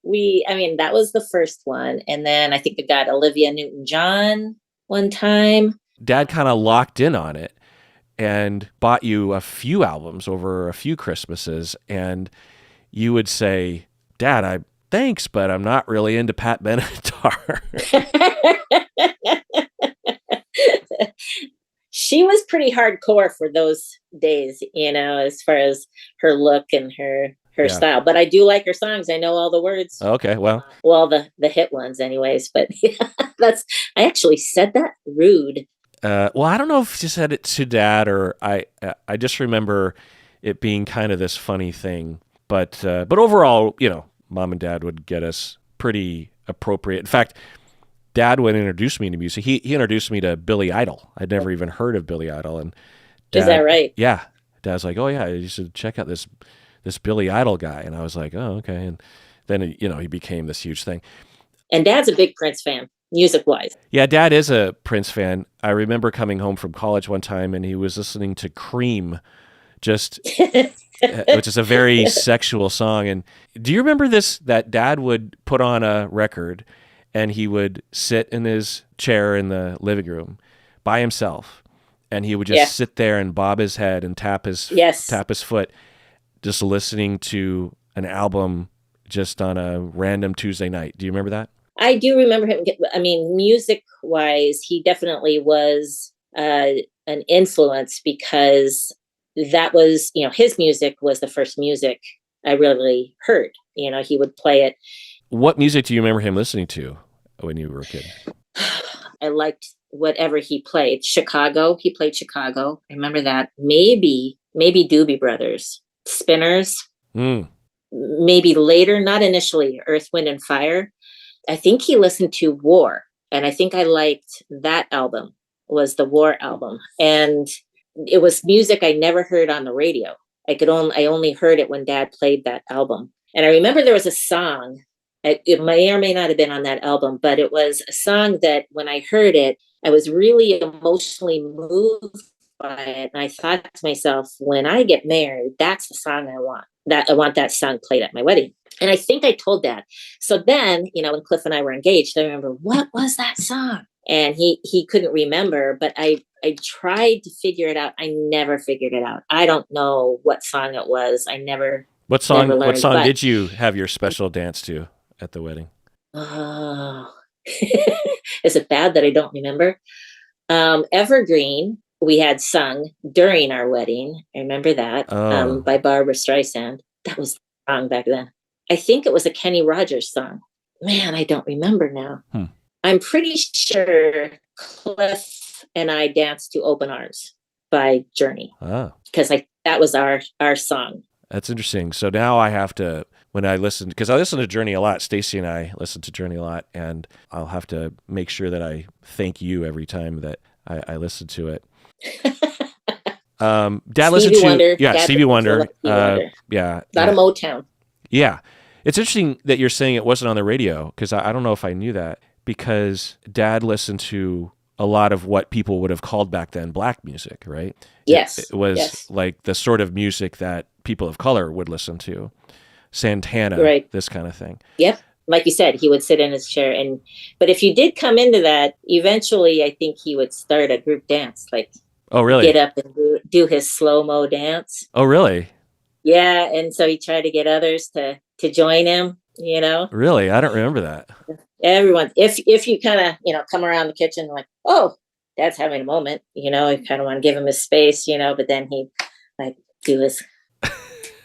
B: mean, that was the first one. And then I think we got Olivia Newton-John one time.
A: Dad kind of locked in on it and bought you a few albums over a few Christmases. And you would say, Dad, thanks, but I'm not really into Pat Benatar.
B: She was pretty hardcore for those days, as far as her look and her style. But I do like her songs. I know all the words.
A: Okay, well,
B: the hit ones, anyways. But I actually said that rude.
A: Well, I don't know if she said it to Dad or I just remember it being kind of this funny thing. But overall, Mom and Dad would get us pretty appropriate. In fact, Dad would introduce me to music. He introduced me to Billy Idol. I'd never even heard of Billy Idol. And Dad,
B: is that right?
A: Yeah. Dad's like, oh yeah, you should check out this Billy Idol guy. And I was like, oh, okay. And then, he became this huge thing.
B: And Dad's a big Prince fan, music-wise.
A: Yeah, Dad is a Prince fan. I remember coming home from college one time and he was listening to Cream, which is a very sexual song. And do you remember that Dad would put on a record and he would sit in his chair in the living room by himself and he would just sit there and bob his head and tap his foot, just listening to an album just on a random Tuesday night. Do you remember that?
B: I do remember him. I mean, music-wise, he definitely was an influence because that was, his music was the first music I really heard. He would play it.
A: What music do you remember him listening to when you were a kid?
B: I liked whatever he played. Chicago. He played Chicago. I remember that. Maybe Doobie Brothers. Spinners. Maybe later, not initially, Earth, Wind, and Fire. I think he listened to War. And I think I liked that album, was the War album. And it was music I never heard on the radio. I only heard it when Dad played that album. And I remember there was a song, it may or may not have been on that album, but it was a song that when I heard it, I was really emotionally moved by it. And I thought to myself, when I get married, that's the song I want. I want that song played at my wedding. And I think I told Dad. So then, when Cliff and I were engaged, I remember, what was that song? And he couldn't remember, but I tried to figure it out. I never figured it out. I don't know what song it was. I never.
A: What song did you have your special dance to at the wedding?
B: Oh, is it bad that I don't remember? Evergreen, we had sung during our wedding. I remember that by Barbara Streisand. That was the song back then. I think it was a Kenny Rogers song. Man, I don't remember now. I'm pretty sure Cliff and I danced to Open Arms by Journey. Because that was our song.
A: That's interesting. So now I have to, when I listen, because I listen to Journey a lot, Stacy and I listen to Journey a lot, and I'll have to make sure that I thank you every time that I listen to it. Dad listened to Stevie Wonder.
B: A lot of Motown.
A: Yeah. It's interesting that you're saying it wasn't on the radio, because I don't know if I knew that, because Dad listened to a lot of what people would have called back then black music, right?
B: Yes.
A: It was like the sort of music that people of color would listen to. Santana, right. This kind of thing.
B: Yep. Like you said, he would sit in his chair. But if you did come into that, eventually I think he would start a group dance. Like,
A: oh, really?
B: Get up and do his slow-mo dance.
A: Oh, really?
B: Yeah. And so he tried to get others to join him, Really?
A: I don't remember that.
B: Everyone, if you kind of, come around the kitchen like, oh, Dad's having a moment, you kind of want to give him his space, but then he'd like do his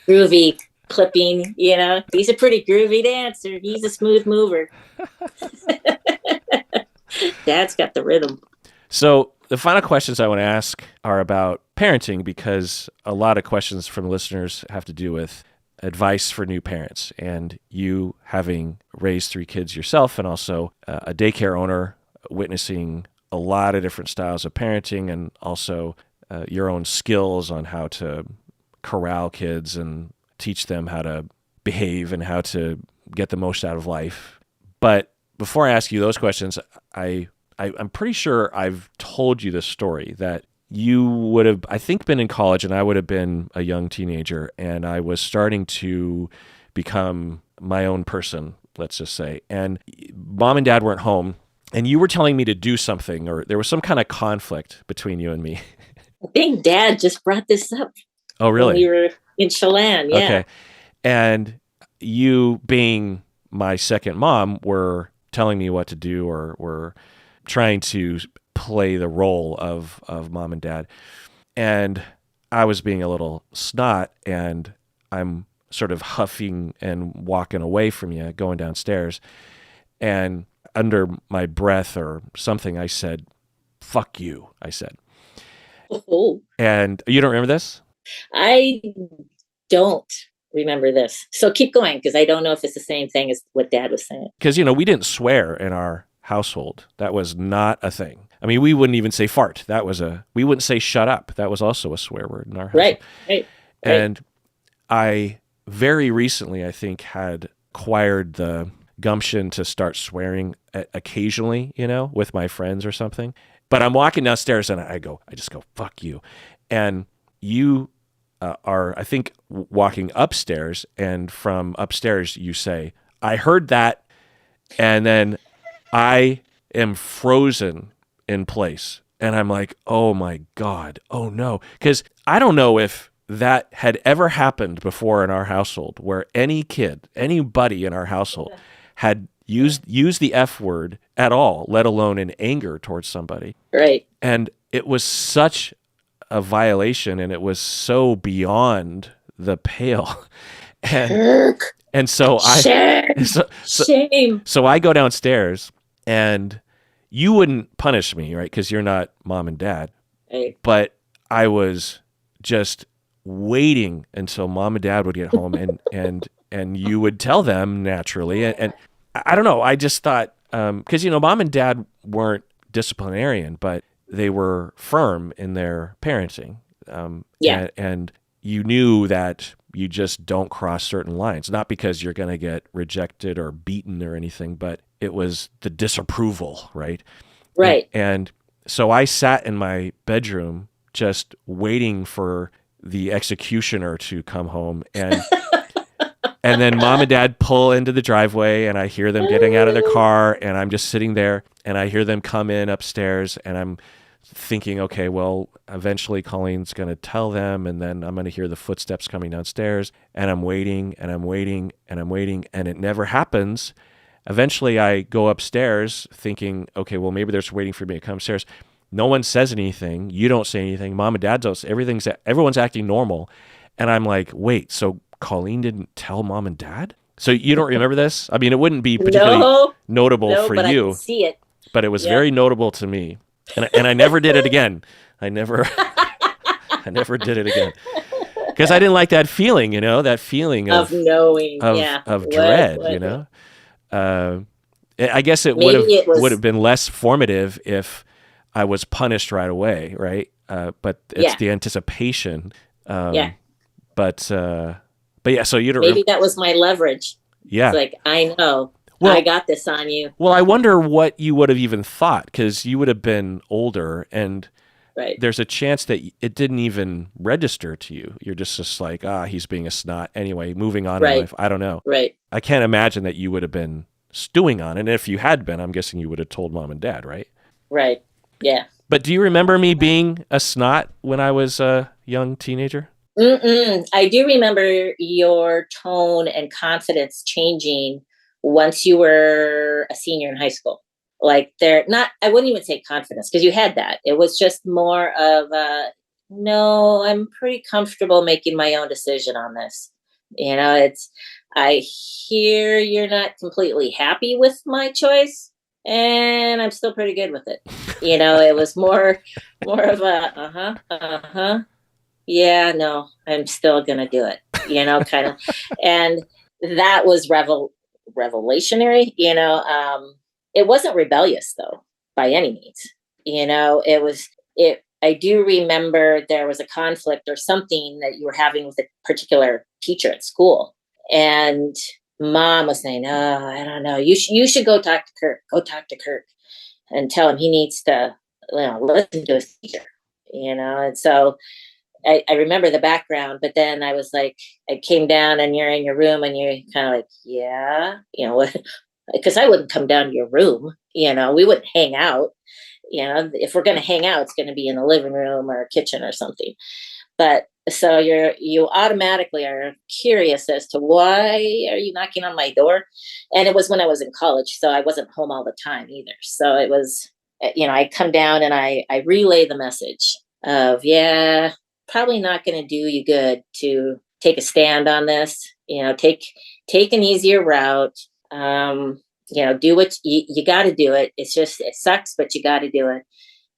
B: groovy clipping, he's a pretty groovy dancer. He's a smooth mover. Dad's got the rhythm.
A: So the final questions I want to ask are about parenting, because a lot of questions from listeners have to do with advice for new parents. And you, having raised 3 kids yourself and also a daycare owner, witnessing a lot of different styles of parenting, and also your own skills on how to corral kids and teach them how to behave and how to get the most out of life. But before I ask you those questions, I'm pretty sure I've told you this story, that you would have, I think, been in college and I would have been a young teenager, and I was starting to become my own person, let's just say. And mom and dad weren't home, and you were telling me to do something, or there was some kind of conflict between you and me.
B: I think Dad just brought this up.
A: Oh, really?
B: When we were in Chelan, yeah.
A: Okay. And you, being my second mom, were telling me what to do, or were trying to play the role of mom and dad. And I was being a little snot, and I'm sort of huffing and walking away from you, going downstairs. And under my breath or something, I said, "Fuck you," I said.
B: Oh.
A: And you don't remember this?
B: I don't remember this. So keep going, because I don't know if it's the same thing as what Dad was saying.
A: Because, we didn't swear in our household. That was not a thing. I mean, we wouldn't even say fart. We wouldn't say shut up. That was also a swear word in our household.
B: Right.
A: And I very recently, I think, had acquired the gumption to start swearing occasionally, with my friends or something. But I'm walking downstairs and I just go, "Fuck you." And you are, I think, walking upstairs, and from upstairs you say, "I heard that," and then I am frozen in place. And I'm like, "Oh my God, oh no." Because I don't know if that had ever happened before in our household, where anybody in our household had used the F word at all, let alone in anger towards somebody.
B: Right.
A: And it was such a violation, and it was so beyond the pale.
B: Kirk.
A: And so
B: Shame.
A: So I go downstairs, and you wouldn't punish me, right? Because you're not mom and dad.
B: Right.
A: But I was just waiting until mom and dad would get home, and you would tell them naturally. And I don't know. I just thought, because, mom and dad weren't disciplinarian, but they were firm in their parenting. And you knew that you just don't cross certain lines, not because you're going to get rejected or beaten or anything, but it was the disapproval, right?
B: Right.
A: And so I sat in my bedroom just waiting for the executioner to come home, and and then mom and dad pull into the driveway, and I hear them getting out of their car, and I'm just sitting there, and I hear them come in upstairs, and I'm thinking, okay, well, eventually Colleen's going to tell them, and then I'm going to hear the footsteps coming downstairs, and I'm waiting, and I'm waiting, and I'm waiting, and it never happens. Eventually I go upstairs thinking, okay, well, maybe they're just waiting for me to come upstairs. No one says anything. You don't say anything. Mom and dad don't. Everyone's acting normal. And I'm like, wait, so Colleen didn't tell mom and dad? So you don't remember this? I mean, it wouldn't be particularly notable for
B: but
A: you.
B: I can see it.
A: But it was very notable to me. And I never did it again. I never did it again. Because I didn't like that feeling, that feeling of
B: knowing,
A: of dread, I guess it would have been less formative if I was punished right away, right? But it's the anticipation. But yeah, so you don't.
B: Maybe that was my leverage.
A: Yeah,
B: it's like, I know. Well, I got this on you.
A: Well, I wonder what you would have even thought, because you would have been older, and there's a chance that it didn't even register to you. You're just like, he's being a snot. Anyway, moving on in life. I don't know.
B: Right.
A: I can't imagine that you would have been stewing on it. And if you had been, I'm guessing you would have told mom and dad, right?
B: Right. Yeah.
A: But do you remember me being a snot when I was a young teenager?
B: I do remember your tone and confidence changing once you were a senior in high school. Like I wouldn't even say confidence, because you had that. It was just more of no, I'm pretty comfortable making my own decision on this. I hear you're not completely happy with my choice, and I'm still pretty good with it. It was more of a, yeah, no, I'm still going to do it. kind of. And that was revelationary, it wasn't rebellious though, by any means. I do remember there was a conflict or something that you were having with a particular teacher at school. And mom was saying, "Oh, I don't know. You should go talk to Kirk. Go talk to Kirk and tell him he needs to, listen to his teacher." And so I remember the background, but then I was like, I came down and you're in your room and you're kind of like, yeah, what? Because I wouldn't come down to your room. We wouldn't hang out. If we're going to hang out, it's going to be in the living room or kitchen or something. But so you automatically are curious as to why are you knocking on my door? And it was when I was in college, so I wasn't home all the time either. So it was, I come down and I relay the message of, yeah, probably not going to do you good to take a stand on this. Take an easier route. Do what you got to do it. It's just, it sucks, but you got to do it.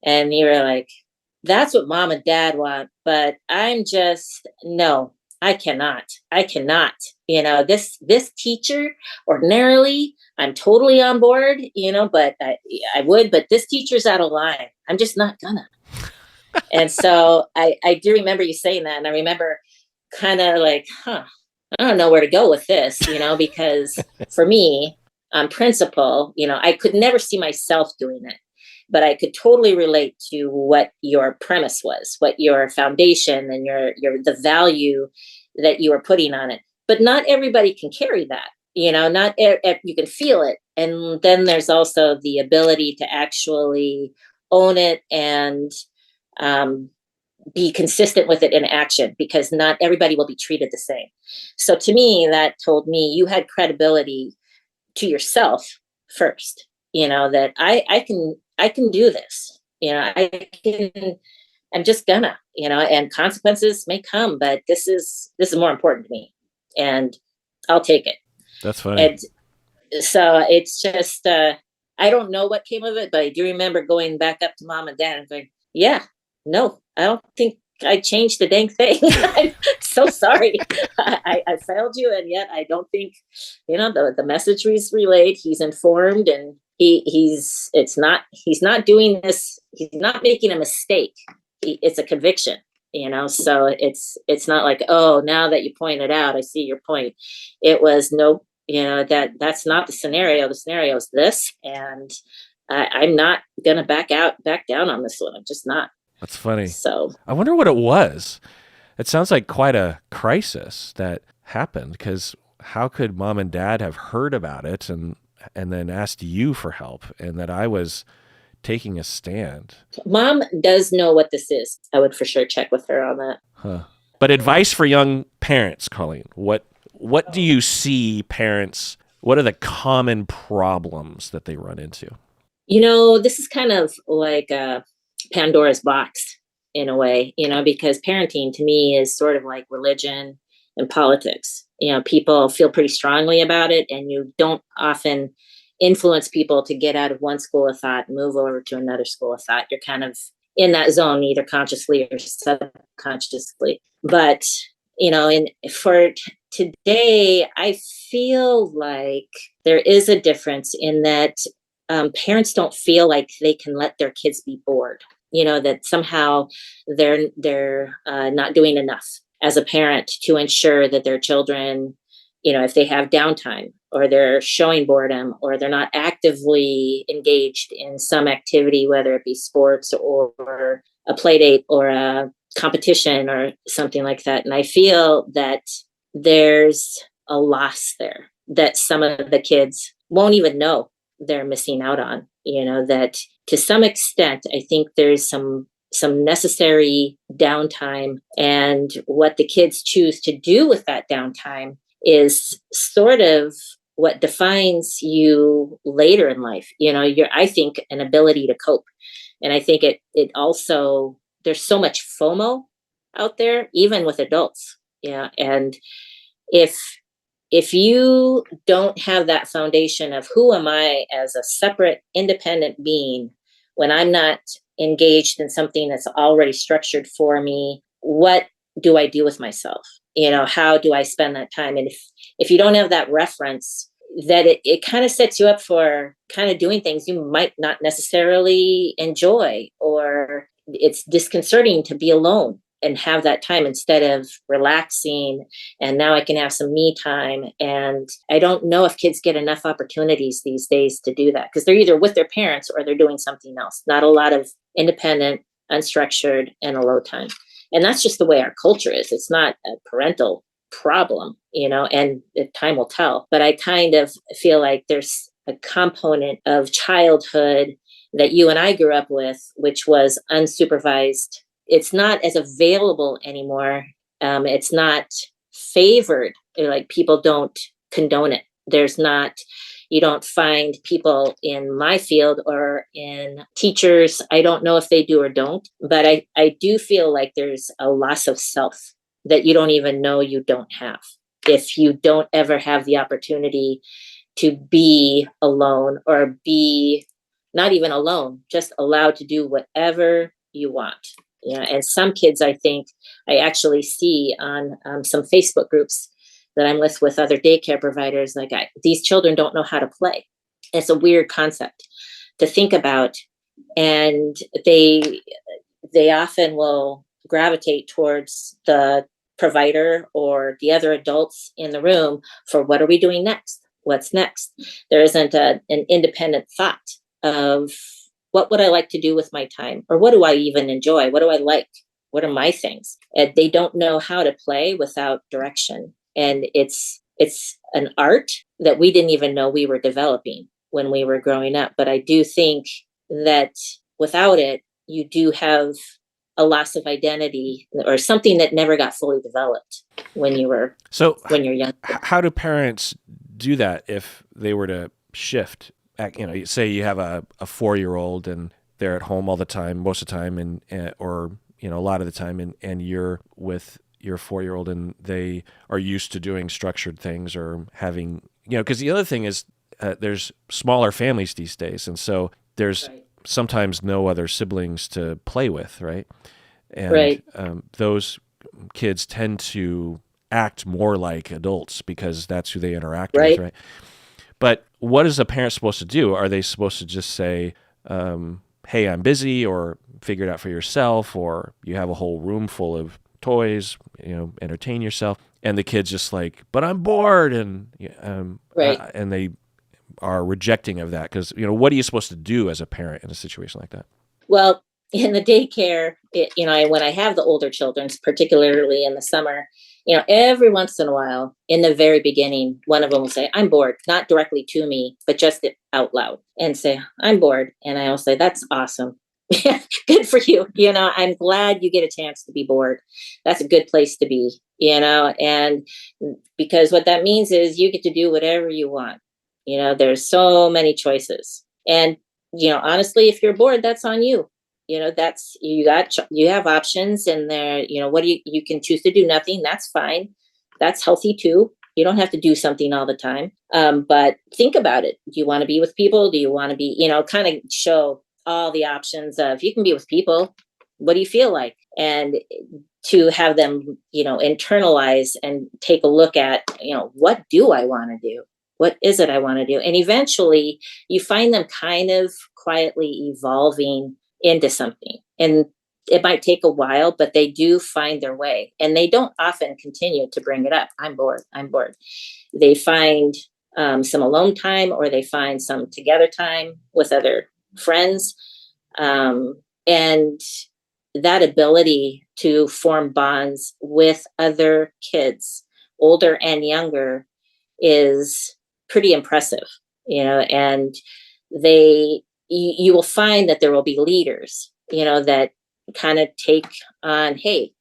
B: And you were like, that's what mom and dad want, but I'm just, no, I cannot. This teacher, ordinarily, I'm totally on board, but I would, but this teacher's out of line. I'm just not gonna. And so I do remember you saying that. And I remember kind of like, I don't know where to go with this, because for me, on principle, I could never see myself doing it, but I could totally relate to what your premise was, what your foundation and the value that you were putting on it. But not everybody can carry that, not you can feel it. And then there's also the ability to actually own it and be consistent with it in action, because not everybody will be treated the same. So to me, that told me you had credibility to yourself first, that I can do this, I'm just gonna, and consequences may come, but this is more important to me and I'll take it.
A: That's funny.
B: And so it's just, I don't know what came of it, but I do remember going back up to mom and dad and going, yeah, no, I don't think I changed the dang thing. I'm so sorry. I failed you. And yet I don't think, the message was relayed. He's informed and he's not doing this. He's not making a mistake. It's a conviction, so it's not like, oh, now that you pointed out, I see your point. It was no, that's not the scenario. The scenario is this. And I'm not going to back down on this one. I'm just not.
A: That's funny.
B: So
A: I wonder what it was. It sounds like quite a crisis that happened, because how could mom and dad have heard about it and then asked you for help, and that I was taking a stand?
B: Mom does know what this is. I would for sure check with her on that.
A: Huh. But advice for young parents, Colleen, what do you see parents, what are the common problems that they run into?
B: This is kind of like Pandora's box in a way, because parenting to me is sort of like religion and politics. People feel pretty strongly about it, and you don't often influence people to get out of one school of thought and move over to another school of thought. You're kind of in that zone, either consciously or subconsciously. But, for today, I feel like there is a difference in that parents don't feel like they can let their kids be bored, that somehow they're not doing enough as a parent to ensure that their children, if they have downtime or they're showing boredom or they're not actively engaged in some activity, whether it be sports or a play date or a competition or something like that. And I feel that there's a loss there that some of the kids won't even know they're missing out on, that to some extent, I think there's some necessary downtime, and what the kids choose to do with that downtime is sort of what defines you later in life. I think an ability to cope. And I think it also, there's so much FOMO out there, even with adults. And if you don't have that foundation of who am I as a separate, independent being, when I'm not engaged in something that's already structured for me, what do I do with myself? How do I spend that time? And if you don't have that reference, that it kind of sets you up for kind of doing things you might not necessarily enjoy, or it's disconcerting to be alone and have that time instead of relaxing. And now I can have some me time. And I don't know if kids get enough opportunities these days to do that, because they're either with their parents or they're doing something else. Not a lot of independent, unstructured, and alone time. And that's just the way our culture is. It's not a parental problem, and time will tell. But I kind of feel like there's a component of childhood that you and I grew up with, which was unsupervised. It's not as available anymore. It's not favored. Like, people don't condone it. You don't find people in my field or in teachers. I don't know if they do or don't, but I do feel like there's a loss of self that you don't even know you don't have if you don't ever have the opportunity to be alone, or be not even alone, just allowed to do whatever you want. And some kids, I think I actually see on some Facebook groups that I'm with other daycare providers, like, these children don't know how to play. It's a weird concept to think about. And they often will gravitate towards the provider or the other adults in the room for, what are we doing next? What's next? There isn't an independent thought of, what would I like to do with my time? Or what do I even enjoy? What do I like? What are my things? And they don't know how to play without direction. And it's an art that we didn't even know we were developing when we were growing up. But I do think that without it, you do have a loss of identity, or something that never got fully developed when you're young.
A: How do parents do that if they were to shift? Say you have a 4-year-old and they're at home all the time, most of the time, or a lot of the time, and you're with your 4-year-old and they are used to doing structured things, or having, because the other thing is there's smaller families these days. And so there's sometimes no other siblings to play with, right? And those kids tend to act more like adults because that's who they interact with, right? But what is a parent supposed to do? Are they supposed to just say, hey, I'm busy, or figure it out for yourself, or you have a whole room full of toys, entertain yourself, and the kid's just like, but I'm bored, and and they are rejecting of that, because what are you supposed to do as a parent in a situation like that?
B: Well, in the daycare, when I have the older children, particularly in the summer, every once in a while, in the very beginning, one of them will say, I'm bored, not directly to me, but just out loud, and say, I'm bored. And I will say, that's awesome. Good for you. I'm glad you get a chance to be bored. That's a good place to be, and because what that means is you get to do whatever you want. There's so many choices. And, honestly, if you're bored, that's on you. That's, you have options, and there, what do you can choose to do nothing. That's fine. That's healthy too. You don't have to do something all the time. But think about it. Do you want to be with people? Do you want to be, kind of show all the options of, you can be with people. What do you feel like? And to have them, internalize and take a look at, what do I want to do? What is it I want to do? And eventually you find them kind of quietly evolving into something. And it might take a while, but they do find their way. And they don't often continue to bring it up. I'm bored. I'm bored. They find some alone time, or they find some together time with other friends. And that ability to form bonds with other kids, older and younger, is pretty impressive, and you will find that there will be leaders, that kind of take on, hey,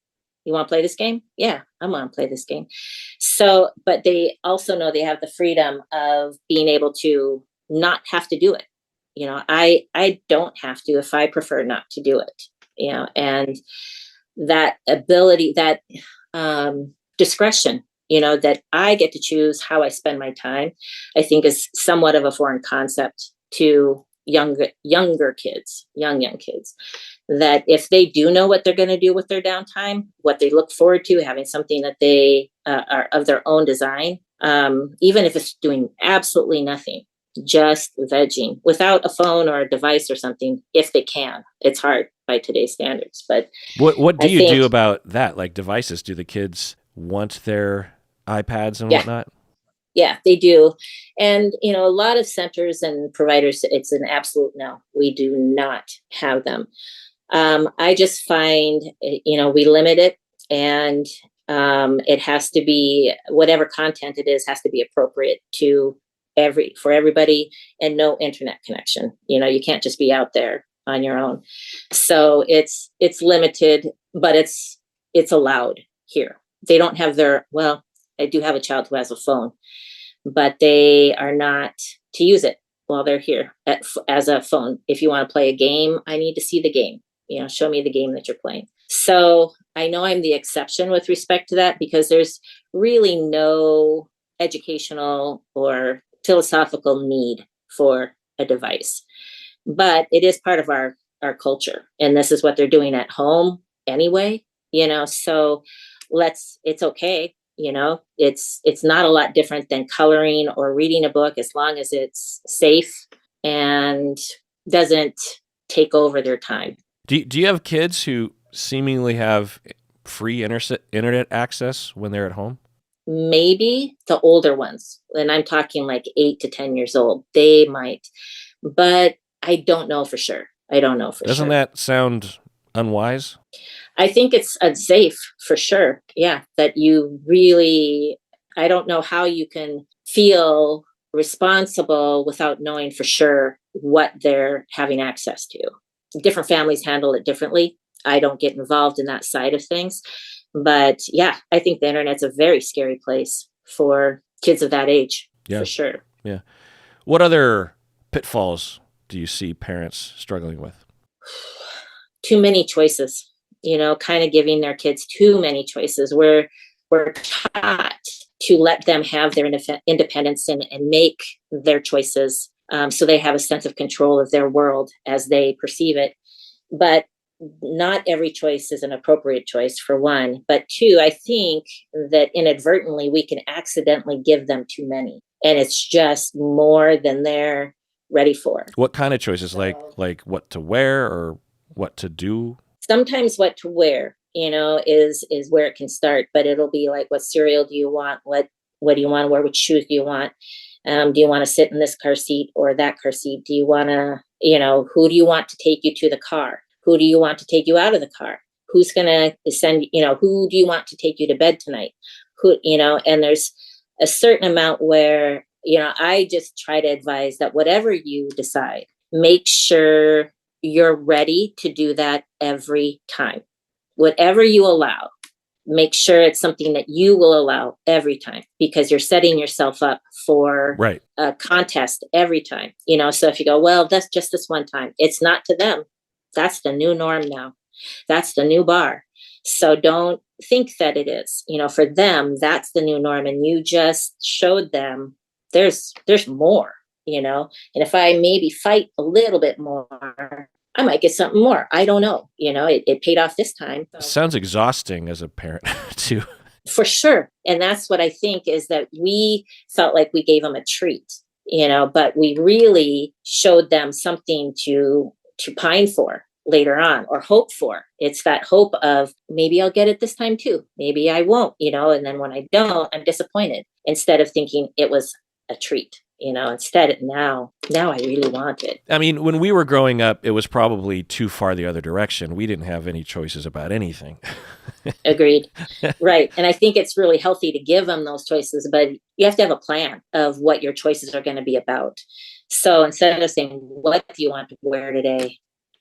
B: you want to play this game? Yeah, I want to play this game. So, but they also know they have the freedom of being able to not have to do it. I don't have to if I prefer not to do it, and that ability, that discretion, that I get to choose how I spend my time, I think is somewhat of a foreign concept to young kids, young kids. that if they do know what they're going to do with their downtime, what they look forward to, having something that they are of their own design, even if it's doing absolutely nothing, just vegging without a phone or a device or something, if they can. It's hard by today's standards, but
A: what do you do about that? Like devices, do the kids want their iPads and whatnot?
B: Yeah, they do. And, a lot of centers and providers, it's an absolute no. We do not have them. I just find, we limit it, and it has to be, whatever content it is, has to be appropriate for everybody, and no internet connection. You can't just be out there on your own. So it's limited, but it's allowed here. They don't have I do have a child who has a phone, but they are not to use it while they're here as a phone. If you want to play a game, I need to see the game. Show me the game that you're playing. So I know I'm the exception with respect to that, because there's really no educational or philosophical need for a device. But it is part of our culture. And this is what they're doing at home anyway, so it's okay. It's not a lot different than coloring or reading a book, as long as it's safe and doesn't take over their time.
A: Do you have kids who seemingly have free internet access when they're at home?
B: Maybe the older ones, and I'm talking like 8 to 10 years old, they might, but I don't know for sure.
A: Doesn't that sound unwise?
B: I think it's unsafe for sure. Yeah, that I don't know how you can feel responsible without knowing for sure what they're having access to. Different families handle it differently. I don't get involved in that side of things. But yeah, I think the internet's a very scary place for kids of that age, for sure.
A: Yeah. What other pitfalls do you see parents struggling with?
B: Too many choices, kind of giving their kids too many choices. We're taught to let them have their independence and make their choices, so they have a sense of control of their world as they perceive it. But not every choice is an appropriate choice, for one. But two, I think that inadvertently we can accidentally give them too many, and it's just more than they're ready for.
A: What kind of choices? Like what to wear or what to do?
B: Sometimes what to wear, is where it can start, but it'll be like, what cereal do you want? What do you want to wear? Which shoes do you want? Do you want to sit in this car seat or that car seat? Do you want to, who do you want to take you to the car? Who do you want to take you out of the car? Who's going to send, who do you want to take you to bed tonight? And there's a certain amount where, I just try to advise that whatever you decide, make sure you're ready to do that every time. Whatever you allow, make sure it's something that you will allow every time, because you're setting yourself up for a contest every time. So if you go, well, that's just this one time, it's not to them. That's the new norm now. That's the new bar. So don't think that it is. For them, that's the new norm. And you just showed them there's more, and if I maybe fight a little bit more, I might get something more. I don't know. It paid off this time. So.
A: Sounds exhausting as a parent too.
B: For sure. And that's what I think, is that we felt like we gave them a treat, but we really showed them something to pine for later on, or hope for. It's that hope of, maybe I'll get it this time too. Maybe I won't, and then when I don't, I'm disappointed, instead of thinking it was a treat. Instead now I really want it.
A: I mean, when we were growing up, it was probably too far the other direction. We didn't have any choices about anything.
B: Agreed. Right. And I think it's really healthy to give them those choices, but you have to have a plan of what your choices are going to be about. So instead of saying, what do you want to wear today?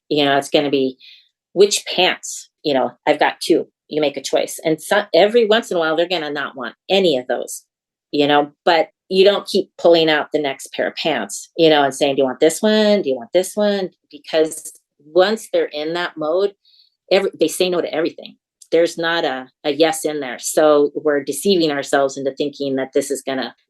B: It's going to be, which pants? I've got two. You make a choice. And every once in a while, they're going to not want any of those, but you don't keep pulling out the next pair of pants, and saying, do you want this one? Do you want this one? Because once they're in that mode, they say no to everything. There's not a yes in there. So we're deceiving ourselves into thinking that this is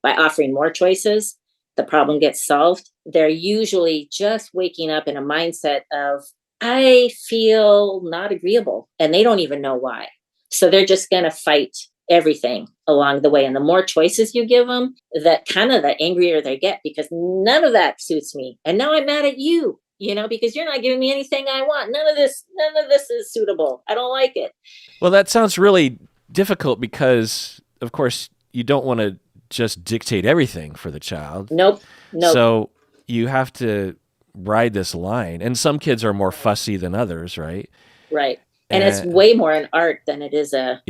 B: by offering more choices, the problem gets solved. They're usually just waking up in a mindset of, I feel not agreeable, and they don't even know why. So they're just going to fight everything along the way. And the more choices you give them, that kind of the angrier they get, because none of that suits me. And now I'm mad at you, because you're not giving me anything I want. None of this is suitable. I don't like it.
A: Well, that sounds really difficult because, of course, you don't want to just dictate everything for the child.
B: Nope.
A: So you have to ride this line. And some kids are more fussy than others, right?
B: Right. And it's way more an art than it is a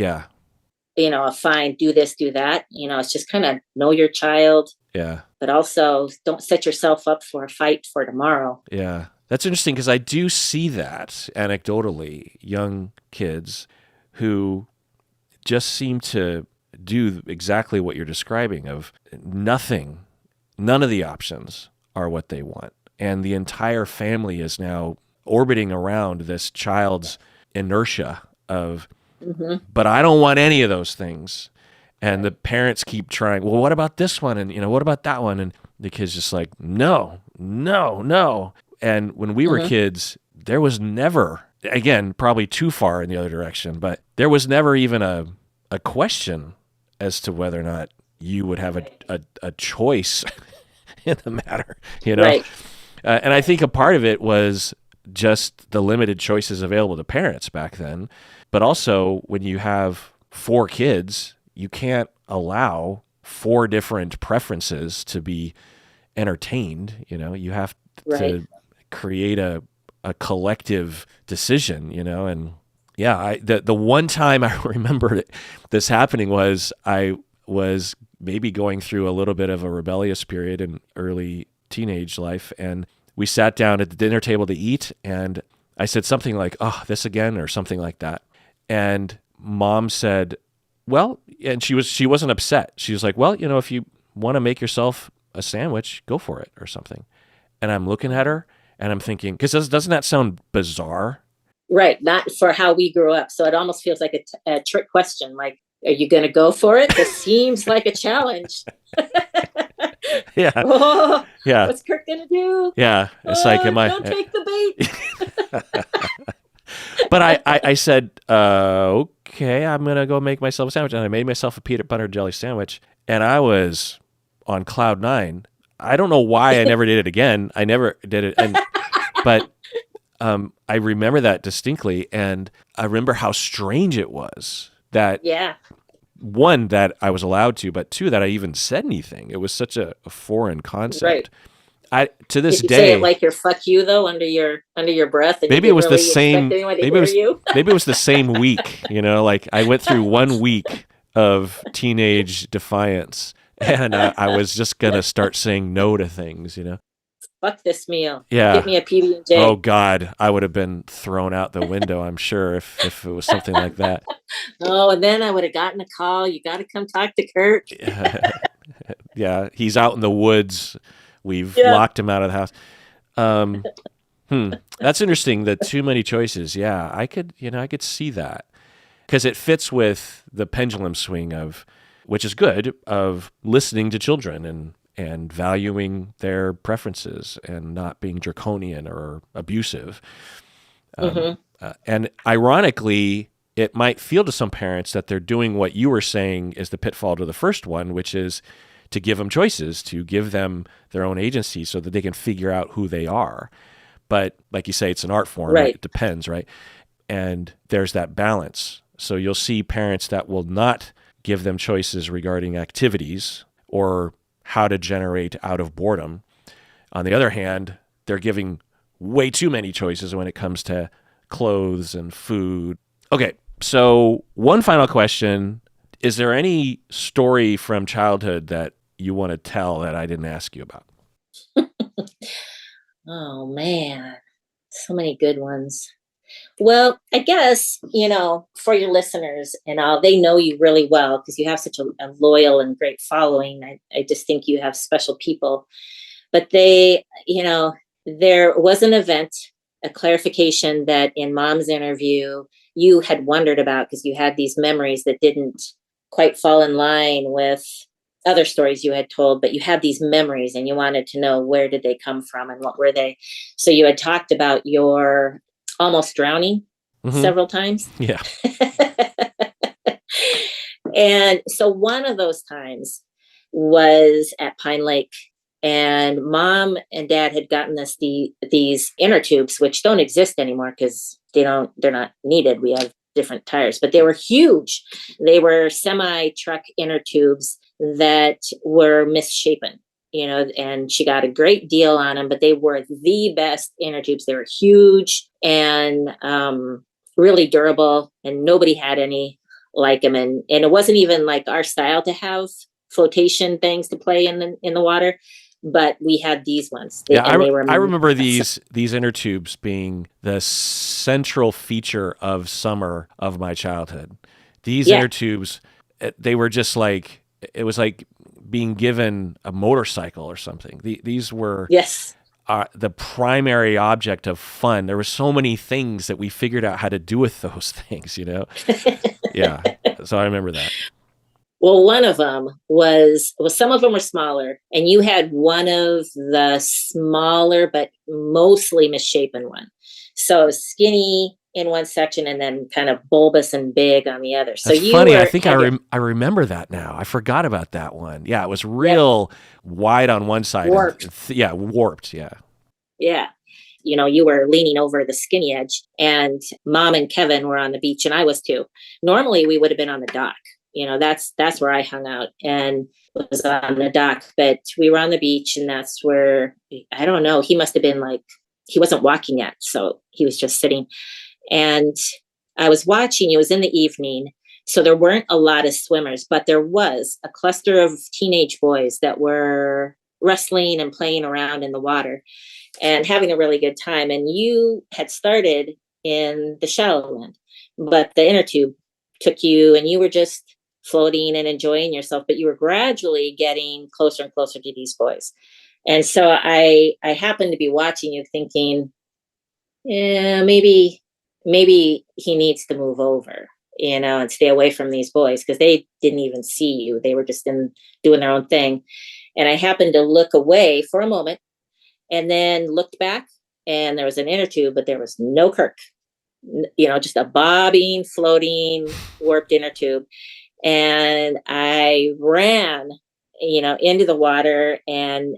B: fine, do this, do that. It's just kind of know your child.
A: Yeah.
B: But also don't set yourself up for a fight for tomorrow.
A: Yeah. That's interesting because I do see that anecdotally, young kids who just seem to do exactly what you're describing of none of the options are what they want. And the entire family is now orbiting around this child's inertia of, but I don't want any of those things. And the parents keep trying, well, what about this one? And, what about that one? And the kid's just like, no. And when we were kids, there was never, again, probably too far in the other direction, but there was never even a question as to whether or not you would have a choice in the matter,
B: Right.
A: And I think a part of it was just the limited choices available to parents back then. But also, when you have 4 kids, you can't allow 4 different preferences to be entertained. You have to create a collective decision, and yeah, the one time I remember this happening was I was maybe going through a little bit of a rebellious period in early teenage life, and we sat down at the dinner table to eat, and I said something like, "Oh, this again," or something like that. And Mom said, well, and she wasn't upset. She was like, well, if you want to make yourself a sandwich, go for it, or something. And I'm looking at her and I'm thinking, because doesn't that sound bizarre?
B: Right. Not for how we grew up. So it almost feels like a trick question. Like, are you going to go for it? This seems like a challenge.
A: Yeah.
B: Oh,
A: yeah.
B: What's Kirk going to do?
A: Yeah. It's like,
B: don't take the bait.
A: But I said, okay, I'm going to go make myself a sandwich. And I made myself a peanut butter jelly sandwich. And I was on cloud 9. I don't know why I never did it again. I never did it. But I remember that distinctly. And I remember how strange it was that, one, that I was allowed to, but 2, that I even said anything. It was such a foreign concept.
B: Right.
A: To this
B: Did you
A: day,
B: say it like your "fuck you" though under your breath. And
A: maybe it was the same. Maybe
B: it
A: was the same week. Like I went through 1 week of teenage defiance, and I was just gonna start saying no to things.
B: Fuck this meal.
A: Yeah.
B: Get me a PB&J.
A: Oh God, I would have been thrown out the window. I'm sure if it was something like that.
B: Oh, and then I would have gotten a call. You got to come talk to Kirk.
A: Yeah, he's out in the woods. We've locked him out of the house. That's interesting. The too many choices. Yeah, I could see that because it fits with the pendulum swing which is good, of listening to children and valuing their preferences and not being draconian or abusive. And ironically, it might feel to some parents that they're doing what you were saying is the pitfall to the first one, which is to give them choices, to give them their own agency so that they can figure out who they are. But like you say, it's an art form.
B: Right.
A: It depends, right? And there's that balance. So you'll see parents that will not give them choices regarding activities or how to generate out of boredom. On the other hand, they're giving way too many choices when it comes to clothes and food. Okay, so one final question. Is there any story from childhood that you want to tell that I didn't ask you about?
B: Oh, man. So many good ones. Well, I guess, for your listeners and all, they know you really well because you have such a loyal and great following. I just think you have special people. But there was an event, a clarification that in Mom's interview you had wondered about because you had these memories that didn't quite fall in line with other stories you had told, but you had these memories and you wanted to know where did they come from and what were they. So you had talked about your almost drowning several times.
A: Yeah.
B: And so one of those times was at Pine Lake, and Mom and Dad had gotten us these inner tubes, which don't exist anymore because they're not needed. We have different tires, but they were huge. They were semi-truck inner tubes that were misshapen, and she got a great deal on them, but they were the best inner tubes. They were huge and really durable, and nobody had any like them. And it wasn't even like our style to have flotation things to play in the water, but we had these ones.
A: I remember these inner tubes being the central feature of summer of my childhood. These inner tubes, they were just like, it was like being given a motorcycle or something. These were the primary object of fun. There were so many things that we figured out how to do with those things, Yeah. So I remember that.
B: Well, one of them was some of them were smaller, and you had one of the smaller but mostly misshapen one. So skinny in one section and then kind of bulbous and big on the other. So
A: That's funny. I think I remember that now. I forgot about that one. Yeah, it was real wide on one side.
B: Warped.
A: Warped. Yeah.
B: Yeah. You were leaning over the skinny edge, and Mom and Kevin were on the beach, and I was too. Normally we would have been on the dock. That's where I hung out and was on the dock, but we were on the beach, and that's where, I don't know, he must have been like, he wasn't walking yet. So he was just sitting, and I was watching. It was in the evening. So there weren't a lot of swimmers, but there was a cluster of teenage boys that were wrestling and playing around in the water and having a really good time. And you had started in the shallow end, but the inner tube took you, and you were just floating and enjoying yourself, but you were gradually getting closer and closer to these boys. And so I happened to be watching you thinking, yeah, maybe he needs to move over, and stay away from these boys, because they didn't even see you. They were just doing their own thing. And I happened to look away for a moment and then looked back, and there was an inner tube, but there was no Kirk, just a bobbing, floating, warped inner tube. And I ran, into the water and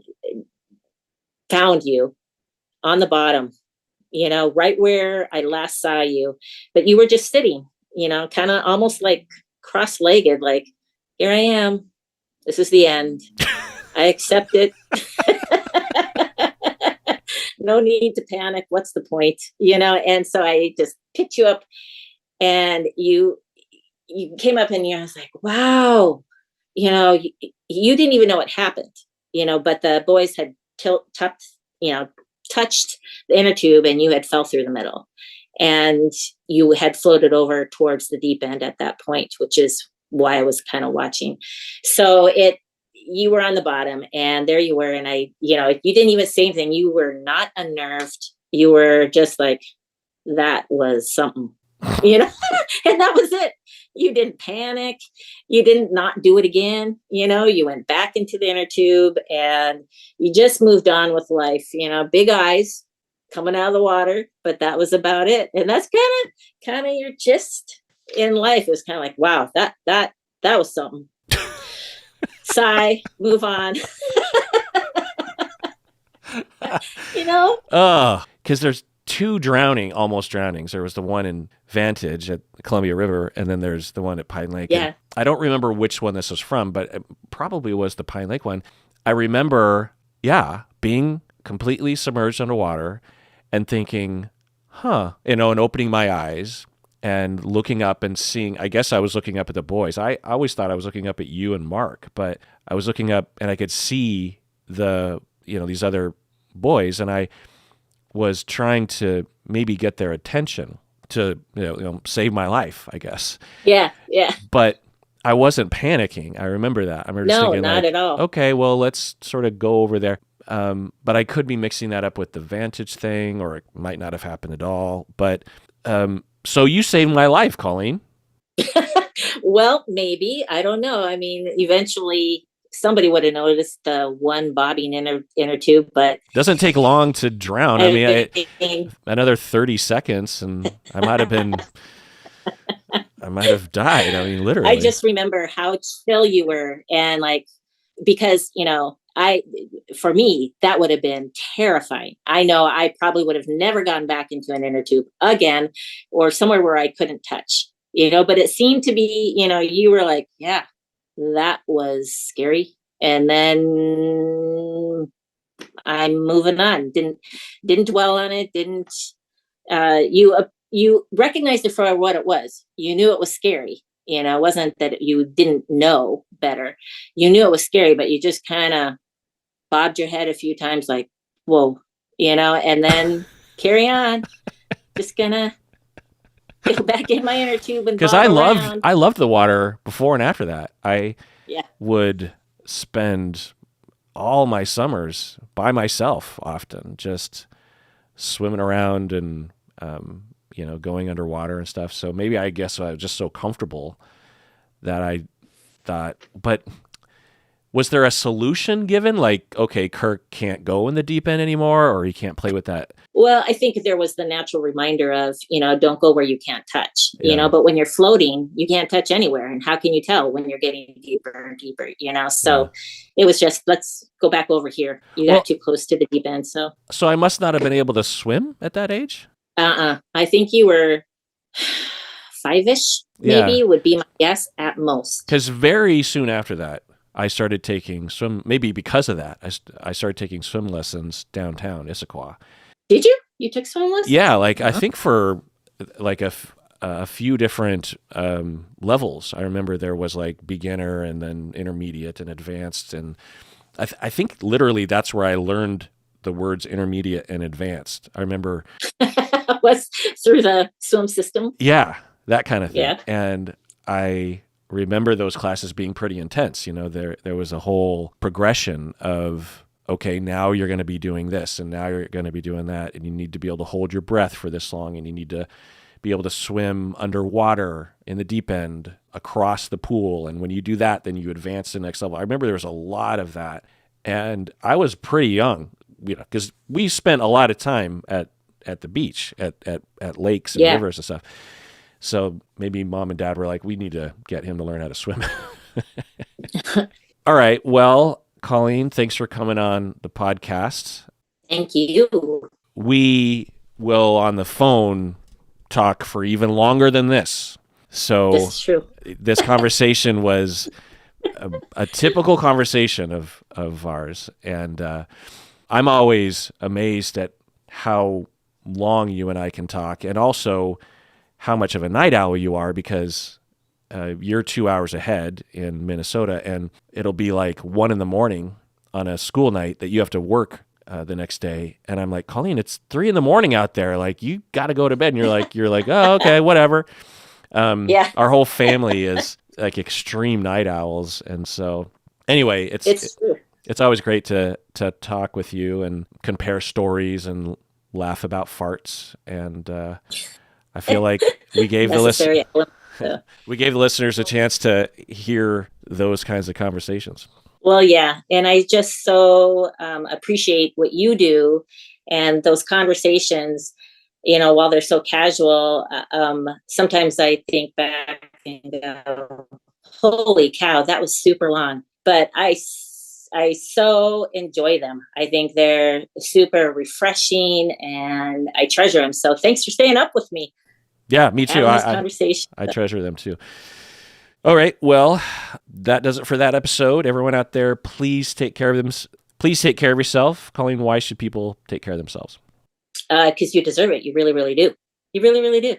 B: found you on the bottom, right where I last saw you. But you were just sitting, kind of almost like cross-legged, like, here I am. This is the end. I accept it. No need to panic. What's the point? And so I just picked you up, and you came up, and I was like, wow, you didn't even know what happened, but the boys had touched the inner tube, and you had fell through the middle, and you had floated over towards the deep end at that point, which is why I was kind of watching. So you were on the bottom, and there you were. And you didn't even say anything. You were not unnerved. You were just like, that was something, and that was it. You didn't panic. You didn't not do it again. You went back into the inner tube, and you just moved on with life, big eyes coming out of the water, but that was about it. And that's kind of your gist in life. It was kind of like, wow, that was something. Sigh, move on.
A: Because there's two almost drownings. There was the one in Vantage at the Columbia River, and then there's the one at Pine Lake.
B: Yeah.
A: And I don't remember which one this was from, but it probably was the Pine Lake one. I remember, being completely submerged underwater and thinking, and opening my eyes and looking up and seeing, I guess I was looking up at the boys. I always thought I was looking up at you and Mark, but I was looking up and I could see these other boys, and I was trying to maybe get their attention to, save my life, I guess.
B: Yeah. Yeah.
A: But I wasn't panicking. I remember that. I remember just thinking,
B: not at all.
A: Okay, well, let's sort of go over there. But I could be mixing that up with the Vantage thing, or it might not have happened at all. But so you saved my life, Colleen.
B: Well, maybe. I don't know. I mean, eventually somebody would have noticed the one bobbing inner tube, but
A: Doesn't take long to drown. I mean,
B: mean,
A: another 30 seconds and I might have died. I mean, literally.
B: I just remember how chill you were, and like, because for me, that would have been terrifying. I know I probably would have never gone back into an inner tube again, or somewhere where I couldn't touch, but it seemed to be, you were like, yeah, that was scary. And then I'm moving on. Didn't dwell on it. You recognized it for what it was. You knew it was scary. It wasn't that you didn't know better. You knew it was scary, but you just kind of bobbed your head a few times like, whoa, and then carry on. Just gonna go back in my inner tube and
A: because I loved the water before and after that. I would spend all my summers by myself, often just swimming around and going underwater and stuff. So maybe I guess I was just so comfortable that I thought, but was there a solution given? Like, okay, Kirk can't go in the deep end anymore, or he can't play with that?
B: Well, I think there was the natural reminder of, don't go where you can't touch, but when you're floating, you can't touch anywhere. And how can you tell when you're getting deeper and deeper, So it was just, let's go back over here. You got too close to the deep end. So
A: I must not have been able to swim at that age?
B: I think you were 5-ish, maybe would be my guess at most.
A: Because very soon after that, I started taking maybe because of that, I started taking swim lessons downtown Issaquah.
B: Did you? You took swim lessons?
A: Yeah, I think for like a few different levels. I remember there was like beginner and then intermediate and advanced. And I think literally that's where I learned the words intermediate and advanced. I remember
B: was through the swim system.
A: Yeah, that kind of thing.
B: Yeah.
A: And I remember those classes being pretty intense. There was a whole progression of, okay, now you're going to be doing this and now you're going to be doing that. And you need to be able to hold your breath for this long. And you need to be able to swim underwater in the deep end across the pool. And when you do that, then you advance to the next level. I remember there was a lot of that. And I was pretty young, because we spent a lot of time at the beach, at lakes and rivers and stuff. So maybe mom and dad were like, we need to get him to learn how to swim. All right. Well, Colleen, thanks for coming on the podcast.
B: Thank you.
A: We will on the phone talk for even longer than this. So
B: this is true.
A: This conversation was a typical conversation of ours. And I'm always amazed at how long you and I can talk, and also how much of a night owl you are, because you're 2 hours ahead in Minnesota, and it'll be like 1 a.m. on a school night that you have to work the next day. And I'm like, Colleen, it's 3 a.m. out there. Like, you got to go to bed. And you're like, oh, okay, whatever. Our whole family is like extreme night owls. And so anyway, it's always great to talk with you and compare stories and laugh about farts. And I feel like we gave we gave the listeners a chance to hear those kinds of conversations.
B: Well, yeah. And I just so appreciate what you do, and those conversations, while they're so casual, sometimes I think back and go, holy cow, that was super long. But I so enjoy them. I think they're super refreshing, and I treasure them. So thanks for staying up with me.
A: Yeah, me too. I treasure them too. All right. Well, that does it for that episode. Everyone out there, please take care of them. Please take care of yourself. Colleen, why should people take care of themselves?
B: Because you deserve it. You really, really do. You really, really do.